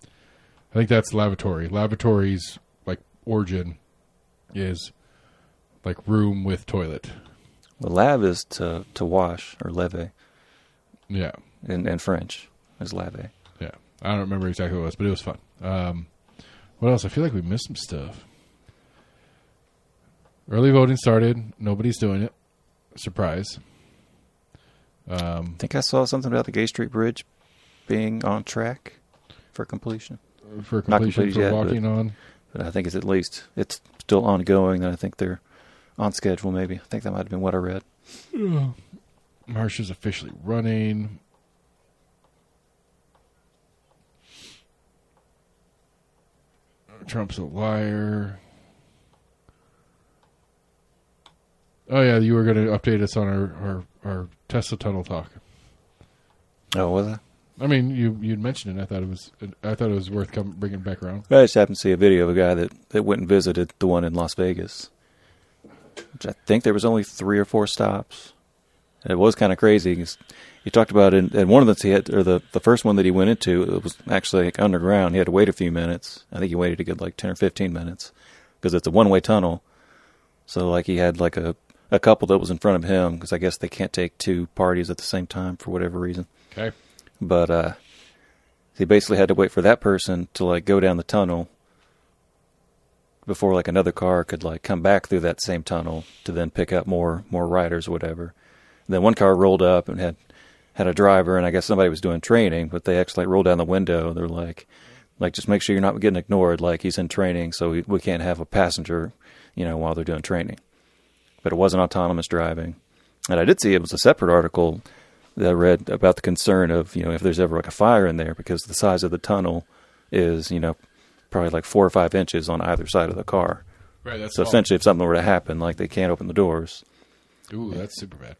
I think that's lavatory. Lavatory's like origin is like room with toilet. Well, lave is to wash, or leve. Yeah. In French is lave. Yeah. I don't remember exactly what it was, but it was fun. What else? I feel like we missed some stuff. Early voting started. Nobody's doing it. Surprise. I think I saw something about the Gay Street Bridge being on track for completion. For Not completion, completed for yet, walking on. But I think it's still ongoing, and I think they're on schedule maybe. I think that might have been what I read. Marsh is officially running. Trump's a liar. Oh yeah, you were going to update us on our Tesla tunnel talk. Oh, was I? I mean, you'd mentioned it. I thought it was worth bringing back around. I just happened to see a video of a guy that went and visited the one in Las Vegas. Which I think there was only 3 or 4 stops. And it was kind of crazy. He talked about it, and one of them the first one that he went into, it was actually like underground. He had to wait a few minutes. I think he waited a good like 10 or 15 minutes because it's a one-way tunnel. So like he had like a couple that was in front of him because I guess they can't take 2 parties at the same time for whatever reason. Okay. But he basically had to wait for that person to like go down the tunnel before like another car could like come back through that same tunnel to then pick up more riders or whatever. And then one car rolled up and had a driver, and I guess somebody was doing training, but they actually like rolled down the window. They're like just make sure you're not getting ignored. Like he's in training, so we can't have a passenger, while they're doing training. But it wasn't autonomous driving. And I did see it was a separate article that I read about the concern of, if there's ever like a fire in there, because the size of the tunnel is, probably like 4 or 5 inches on either side of the car. Right. That's so small. Essentially, if something were to happen, like they can't open the doors. Ooh, that's super bad.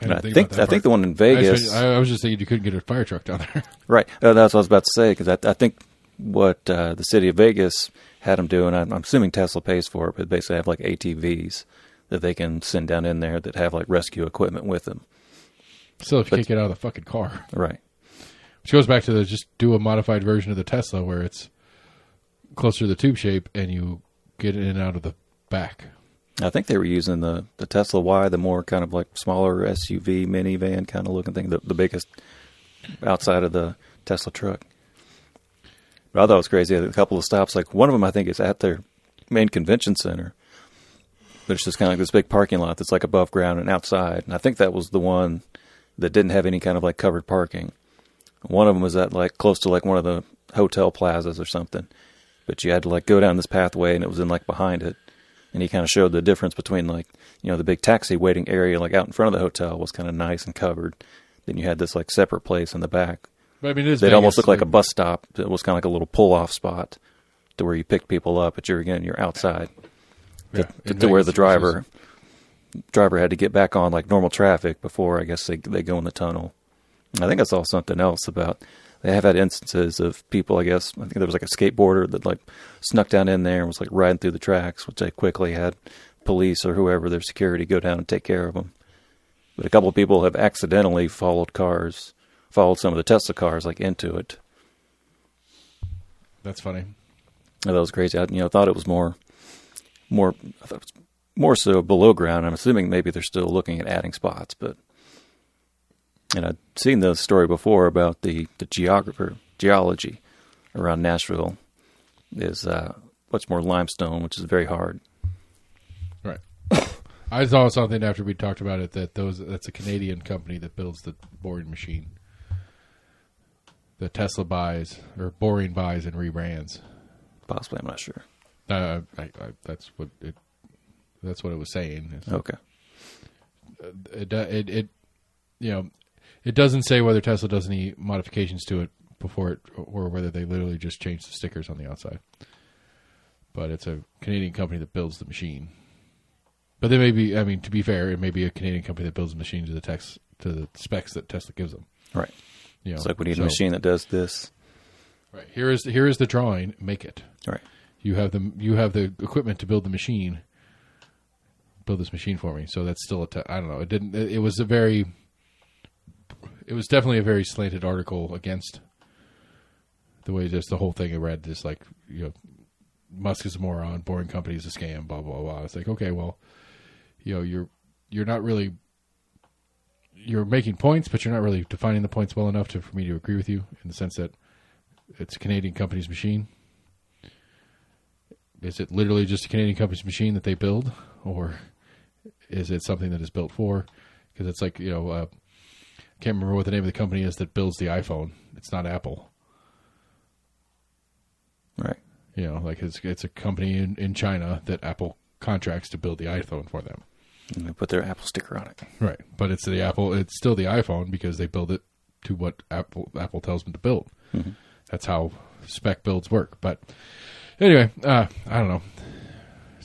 I think the one in Vegas. I was just thinking you couldn't get a fire truck down there. Right. That's what I was about to say, because I think what the city of Vegas had them do, and I'm assuming Tesla pays for it, but basically have like ATVs that they can send down in there that have like rescue equipment with them. Still, if you can't get out of the fucking car. Right. Which goes back to just do a modified version of the Tesla where it's closer to the tube shape and you get in and out of the back. I think they were using the Tesla Y, the more kind of like smaller SUV, minivan kind of looking thing, the biggest outside of the Tesla truck. But I thought it was crazy. A couple of stops, like one of them I think is at their main convention center. But it's just kind of like this big parking lot that's like above ground and outside. And I think that was the one that didn't have any kind of like covered parking. One of them was at like close to like one of the hotel plazas or something. But you had to like go down this pathway and it was in like behind it. And he kind of showed the difference between like, the big taxi waiting area like out in front of the hotel was kind of nice and covered. Then you had this like separate place in the back. But I mean, it They'd almost look like a bus stop. It was kind of like a little pull-off spot to where you picked people up, but you're outside. To where the driver had to get back on like normal traffic before I guess they go in the tunnel. I think I saw something else about they have had instances of people, I think there was like a skateboarder that like snuck down in there and was like riding through the tracks, which they quickly had police or whoever, their security, go down and take care of them. But a couple of people have accidentally followed some of the Tesla cars like into it. That's funny. And that was crazy. I thought it was more so below ground. I'm assuming maybe they're still looking at adding spots, and I'd seen the story before about the geology around Nashville is much more limestone, which is very hard. Right. I saw something after we talked about it that's a Canadian company that builds the boring machine. The Tesla buys or boring buys and rebrands. Possibly, I'm not sure. That's what it was saying. Okay. It doesn't say whether Tesla does any modifications to it before it, or whether they literally just change the stickers on the outside. But it's a Canadian company that builds the machine. But they may be. I mean, to be fair, it may be a Canadian company that builds the machine to the specs that Tesla gives them. Right. It's like we need a machine that does this. Right. Here is the drawing. Make it. Right. You have the equipment to build the machine. Build this machine for me. So that's still I don't know. It didn't. It was definitely a very slanted article against the way just the whole thing I read. Just like Musk is a moron. Boring company is a scam. Blah blah blah. It's like, okay, well, you're not really. You're making points, but you're not really defining the points well enough for me to agree with you in the sense that it's a Canadian company's machine. Is it literally just a Canadian company's machine that they build, or is it something that is built for? Because it's like, I can't remember what the name of the company is that builds the iPhone. It's not Apple. Right. Like it's a company in China that Apple contracts to build the iPhone for them. And they put their Apple sticker on it. Right. But it's still the iPhone because they build it to what Apple tells them to build. Mm-hmm. That's how spec builds work. But anyway, I don't know.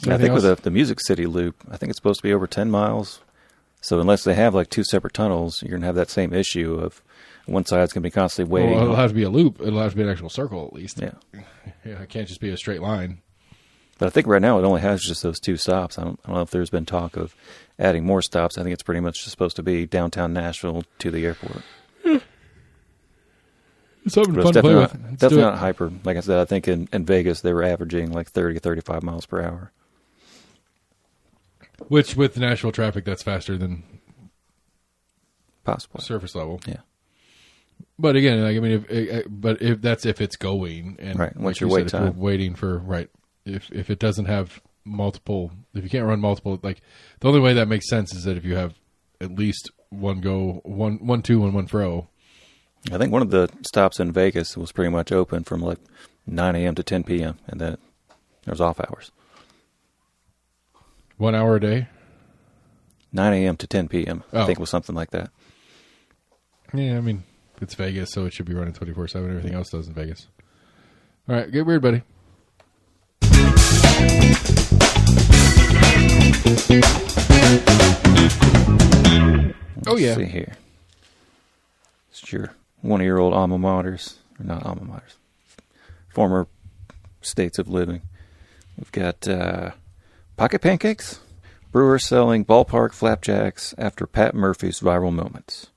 I think with the Music City loop, I think it's supposed to be over 10 miles. So unless they have like 2 separate tunnels, you're going to have that same issue of one side's going to be constantly waiting. Well, it'll have to be a loop. It'll have to be an actual circle at least. Yeah. Yeah, it can't just be a straight line. But I think right now it only has just those 2 stops. I don't know if there's been talk of adding more stops. I think it's pretty much just supposed to be downtown Nashville to the airport. It's something but fun to play with. Definitely not hyper. Like I said, I think in Vegas they were averaging like 30, 35 miles per hour. Which, with Nashville traffic, that's faster than possibly surface level. Yeah. But again, like, I mean, if it's going, and Right, what's like your you wait said, if we're time? waiting for if it doesn't have multiple, if you can't run multiple, like the only way that makes sense is that if you have at least one go, one two, and one fro. I think one of the stops in Vegas was pretty much open from like 9 a.m. to 10 p.m. and then there's off hours. 1 hour a day. 9 a.m. to 10 p.m. I Oh. think was something like that. Yeah, I mean, it's Vegas, so it should be running 24/7. Everything else does in Vegas. All right, get weird, buddy. Let's yeah. see here. It's your one-year-old alma maters, or not alma maters, former states of living. We've got pocket pancakes, brewers selling ballpark flapjacks after Pat Murphy's viral moments.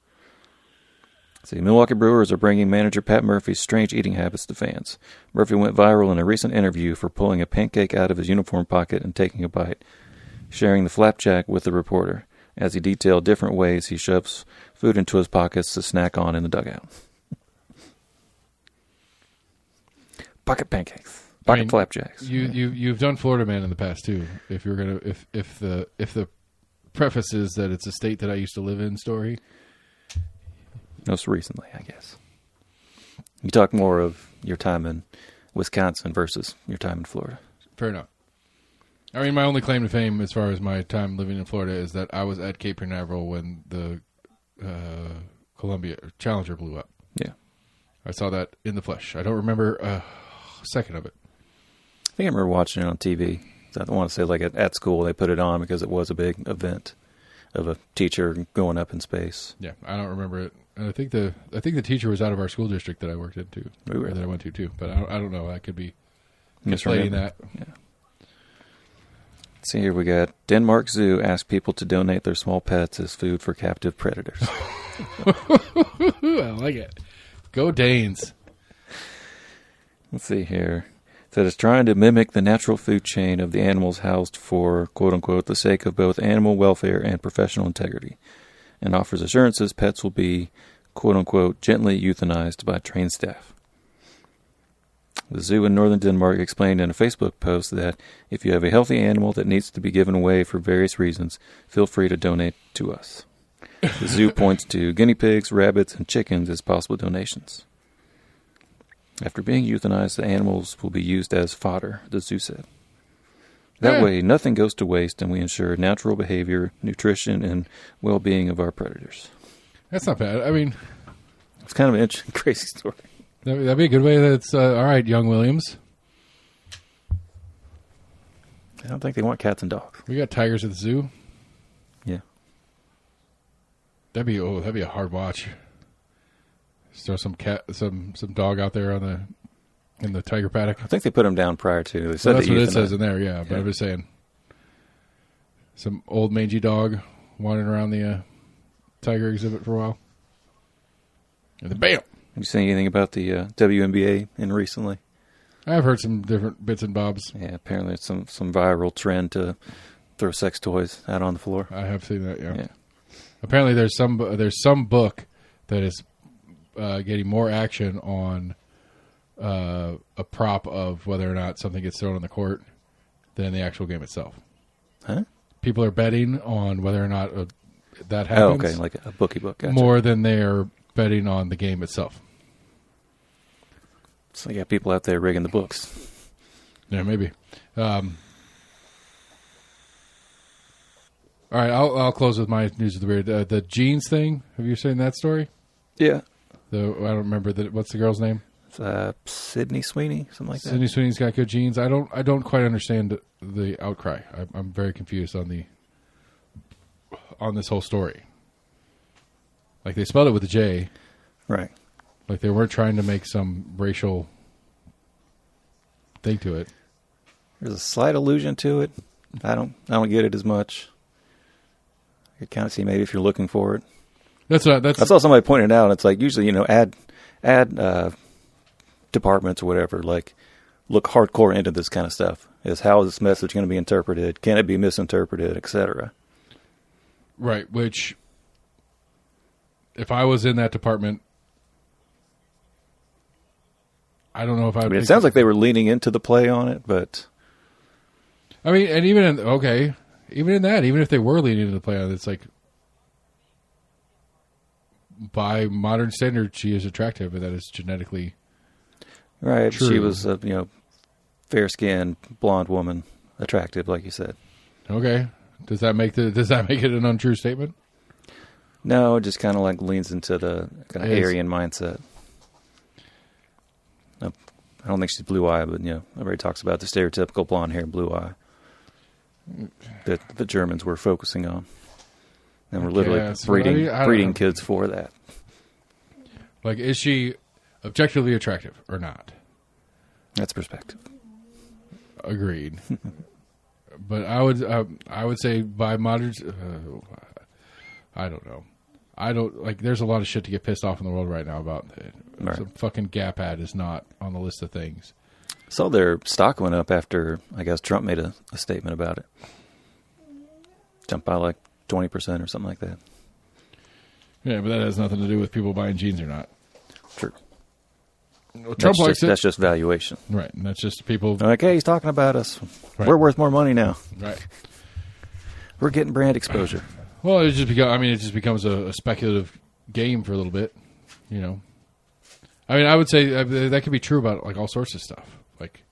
See, Milwaukee Brewers are bringing manager Pat Murphy's strange eating habits to fans. Murphy went viral in a recent interview for pulling a pancake out of his uniform pocket and taking a bite, sharing the flapjack with the reporter, as he detailed different ways he shoves food into his pockets to snack on in the dugout. Pocket pancakes, pocket flapjacks. You've done Florida Man in the past too. If you're gonna if the preface is that it's a state that I used to live in story. Most recently, I guess. You talk more of your time in Wisconsin versus your time in Florida. Fair enough. I mean, my only claim to fame as far as my time living in Florida is that I was at Cape Canaveral when the Columbia Challenger blew up. Yeah. I saw that in the flesh. I don't remember a second of it. I think I remember watching it on TV. I don't want to say like at school they put it on because it was a big event of a teacher going up in space. Yeah, I don't remember it. And I think the teacher was out of our school district that I worked in too, Ooh, or that I went to too. But I don't know. I could be Misremembering conflating that. Yeah. See, here we got Denmark Zoo asked people to donate their small pets as food for captive predators. I like it. Go Danes. Let's see here. It said it's trying to mimic the natural food chain of the animals housed for, quote-unquote, the sake of both animal welfare and professional integrity, and offers assurances pets will be, quote-unquote, gently euthanized by trained staff. The zoo in northern Denmark explained in a Facebook post that if you have a healthy animal that needs to be given away for various reasons, feel free to donate to us. The zoo points to guinea pigs, rabbits, and chickens as possible donations. After being euthanized, the animals will be used as fodder, the zoo said. That way, nothing goes to waste, and we ensure natural behavior, nutrition, and well-being of our predators. That's not bad. I mean, It's kind of an interesting, crazy story. that'd be a good way. That's all right, young Williams. I don't think they want cats and dogs. We got tigers at the zoo. Yeah. That'd be a hard watch. Just throw some dog out there in the tiger paddock. I think they put them down prior to. They said Well, that's to what it euthanize. says in there. Yeah, but I'm just saying, some old mangy dog wandering around the tiger exhibit for a while, and then bam. Have you seen anything about the WNBA in recently? I've heard some different bits and bobs. Yeah, apparently it's some viral trend to throw sex toys out on the floor. I have seen that. Yeah. Yeah. Apparently, there's some book that is getting more action on a prop of whether or not something gets thrown on the court than the actual game itself. Huh? People are betting on whether or not that Oh, happens. okay, like a bookie book. Gotcha. More than they're betting on the game itself. So you got people out there rigging the books. Yeah, maybe. All right, I'll close with my news of the weird. The jeans thing. Have you seen that story? Yeah. I don't remember what's the girl's name? Sydney Sweeney, something like that. Sydney Sweeney's got good jeans. I don't quite understand the outcry. I'm very confused on this whole story. Like they spelled it with a J. Right. Like they weren't trying to make some racial thing to it. There's a slight allusion to it. I don't get it as much. I could kind of see maybe if you're looking for it. I saw somebody pointing it out. It's like usually, ad departments or whatever, like look hardcore into this kind of stuff. Is how is this message going to be interpreted? Can it be misinterpreted, etc. Right, which if I was in that department, I don't know if I would. I mean, it sounds like they were leaning into the play on it, but I mean, and even in that, even if they were leaning into the play on it, it's like by modern standards, she is attractive, and that is genetically right. true. She was a fair-skinned blonde woman, attractive, like you said. Okay, does that make it an untrue statement? No, it just kind of like leans into the kind of Aryan mindset. I don't think she's blue eye, but everybody talks about the stereotypical blonde hair, blue eye that the Germans were focusing on, and we're literally breeding kids for that. Like, is she objectively attractive or not? That's perspective. Agreed. But I would say by modern, I don't know. I don't like. There's a lot of shit to get pissed off in the world right now about. Right. Some fucking Gap ad is not on the list of things. So their stock went up after I guess Trump made a statement about it. Jumped by like 20% or something like that. Yeah, but that has nothing to do with people buying jeans or not. True. Well, Trump likes it. That's just valuation. Right, and that's just people. Like, hey, he's talking about us. Right. We're worth more money now. Right. We're getting brand exposure. Well, it just becomes a speculative game for a little bit, I mean, I would say that could be true about like all sorts of stuff. Like,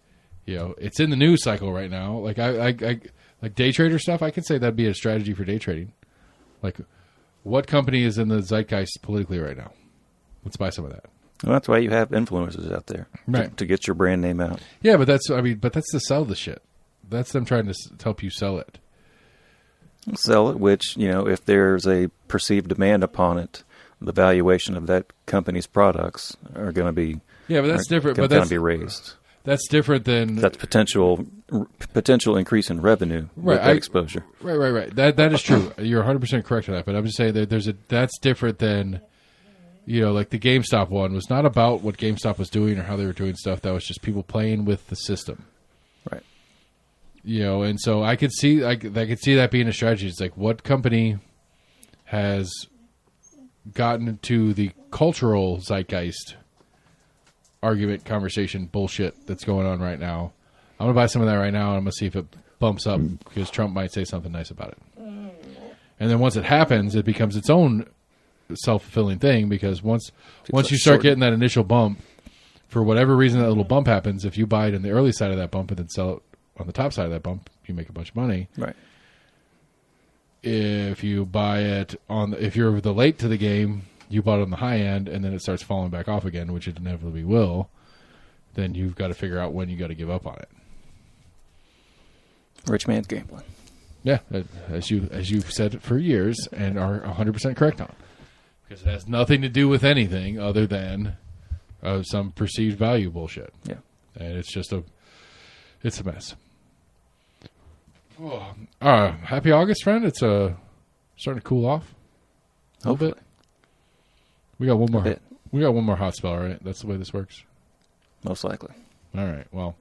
it's in the news cycle right now. Like I like day trader stuff. I could say that'd be a strategy for day trading. Like, what company is in the zeitgeist politically right now? Let's buy some of that. Well, that's why you have influencers out there, right, to get your brand name out. Yeah, but that's to sell the shit. That's them trying to help you sell it. Sell it, which if there's a perceived demand upon it, the valuation of that company's products are going to be but that's different. But going to be raised. That's different than that's potential increase in revenue with that exposure. Right. That is true. You're 100% correct on that. But I'm just saying that that's different than like the GameStop one was not about what GameStop was doing or how they were doing stuff. That was just people playing with the system. Right. And so I could see that being a strategy. It's like, what company has gotten to the cultural zeitgeist argument, conversation, bullshit that's going on right now. I'm going to buy some of that right now, and I'm going to see if it bumps up because Trump might say something nice about it. And then once it happens, it becomes its own self-fulfilling thing because once you start getting that initial bump, for whatever reason that little bump happens, if you buy it in the early side of that bump and then sell it on the top side of that bump, you make a bunch of money. Right. If you buy it if you're the late to the game, you bought it on the high end, and then it starts falling back off again, which it inevitably will, then you've got to figure out when you got to give up on it. Rich man's gambling. Yeah, as you've said for years and are 100% correct on. Because it has nothing to do with anything other than some perceived value bullshit. Yeah. And it's just it's a mess. Oh, happy August, friend. It's starting to cool off a little bit. We got one more. We got one more hot spell, right? That's the way this works. Most likely. All right. Well,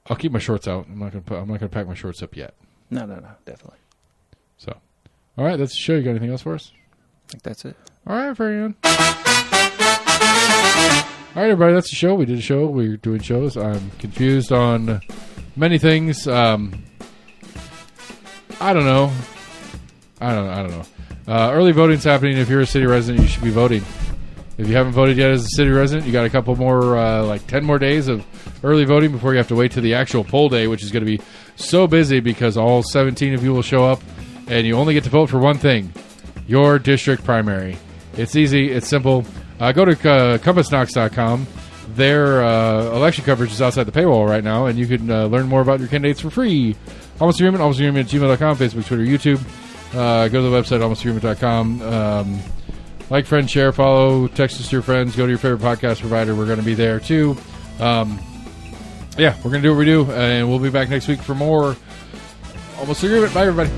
I'll keep my shorts out. I'm not gonna pack my shorts up yet. No, definitely. So, all right. That's the show. You got anything else for us? I think that's it. All right, very good. All right, everybody. That's the show. We did a show. We're doing shows. I'm confused on many things. I don't know. Early voting's happening. If you're a city resident, you should be voting. If you haven't voted yet as a city resident, you got a couple more, 10 more days of early voting before you have to wait to the actual poll day, which is going to be so busy because all 17 of you will show up, and you only get to vote for one thing, your district primary. It's easy. It's simple. Go to CompassKnox.com. Their election coverage is outside the paywall right now, and you can learn more about your candidates for free. Almost Agreement at gmail.com, Facebook, Twitter, YouTube. Go to the website, almostagreement.com. Like, friend, share, follow, text us to your friends. Go to your favorite podcast provider. We're going to be there, too. We're going to do what we do, and we'll be back next week for more Almost Agreement. Bye, everybody.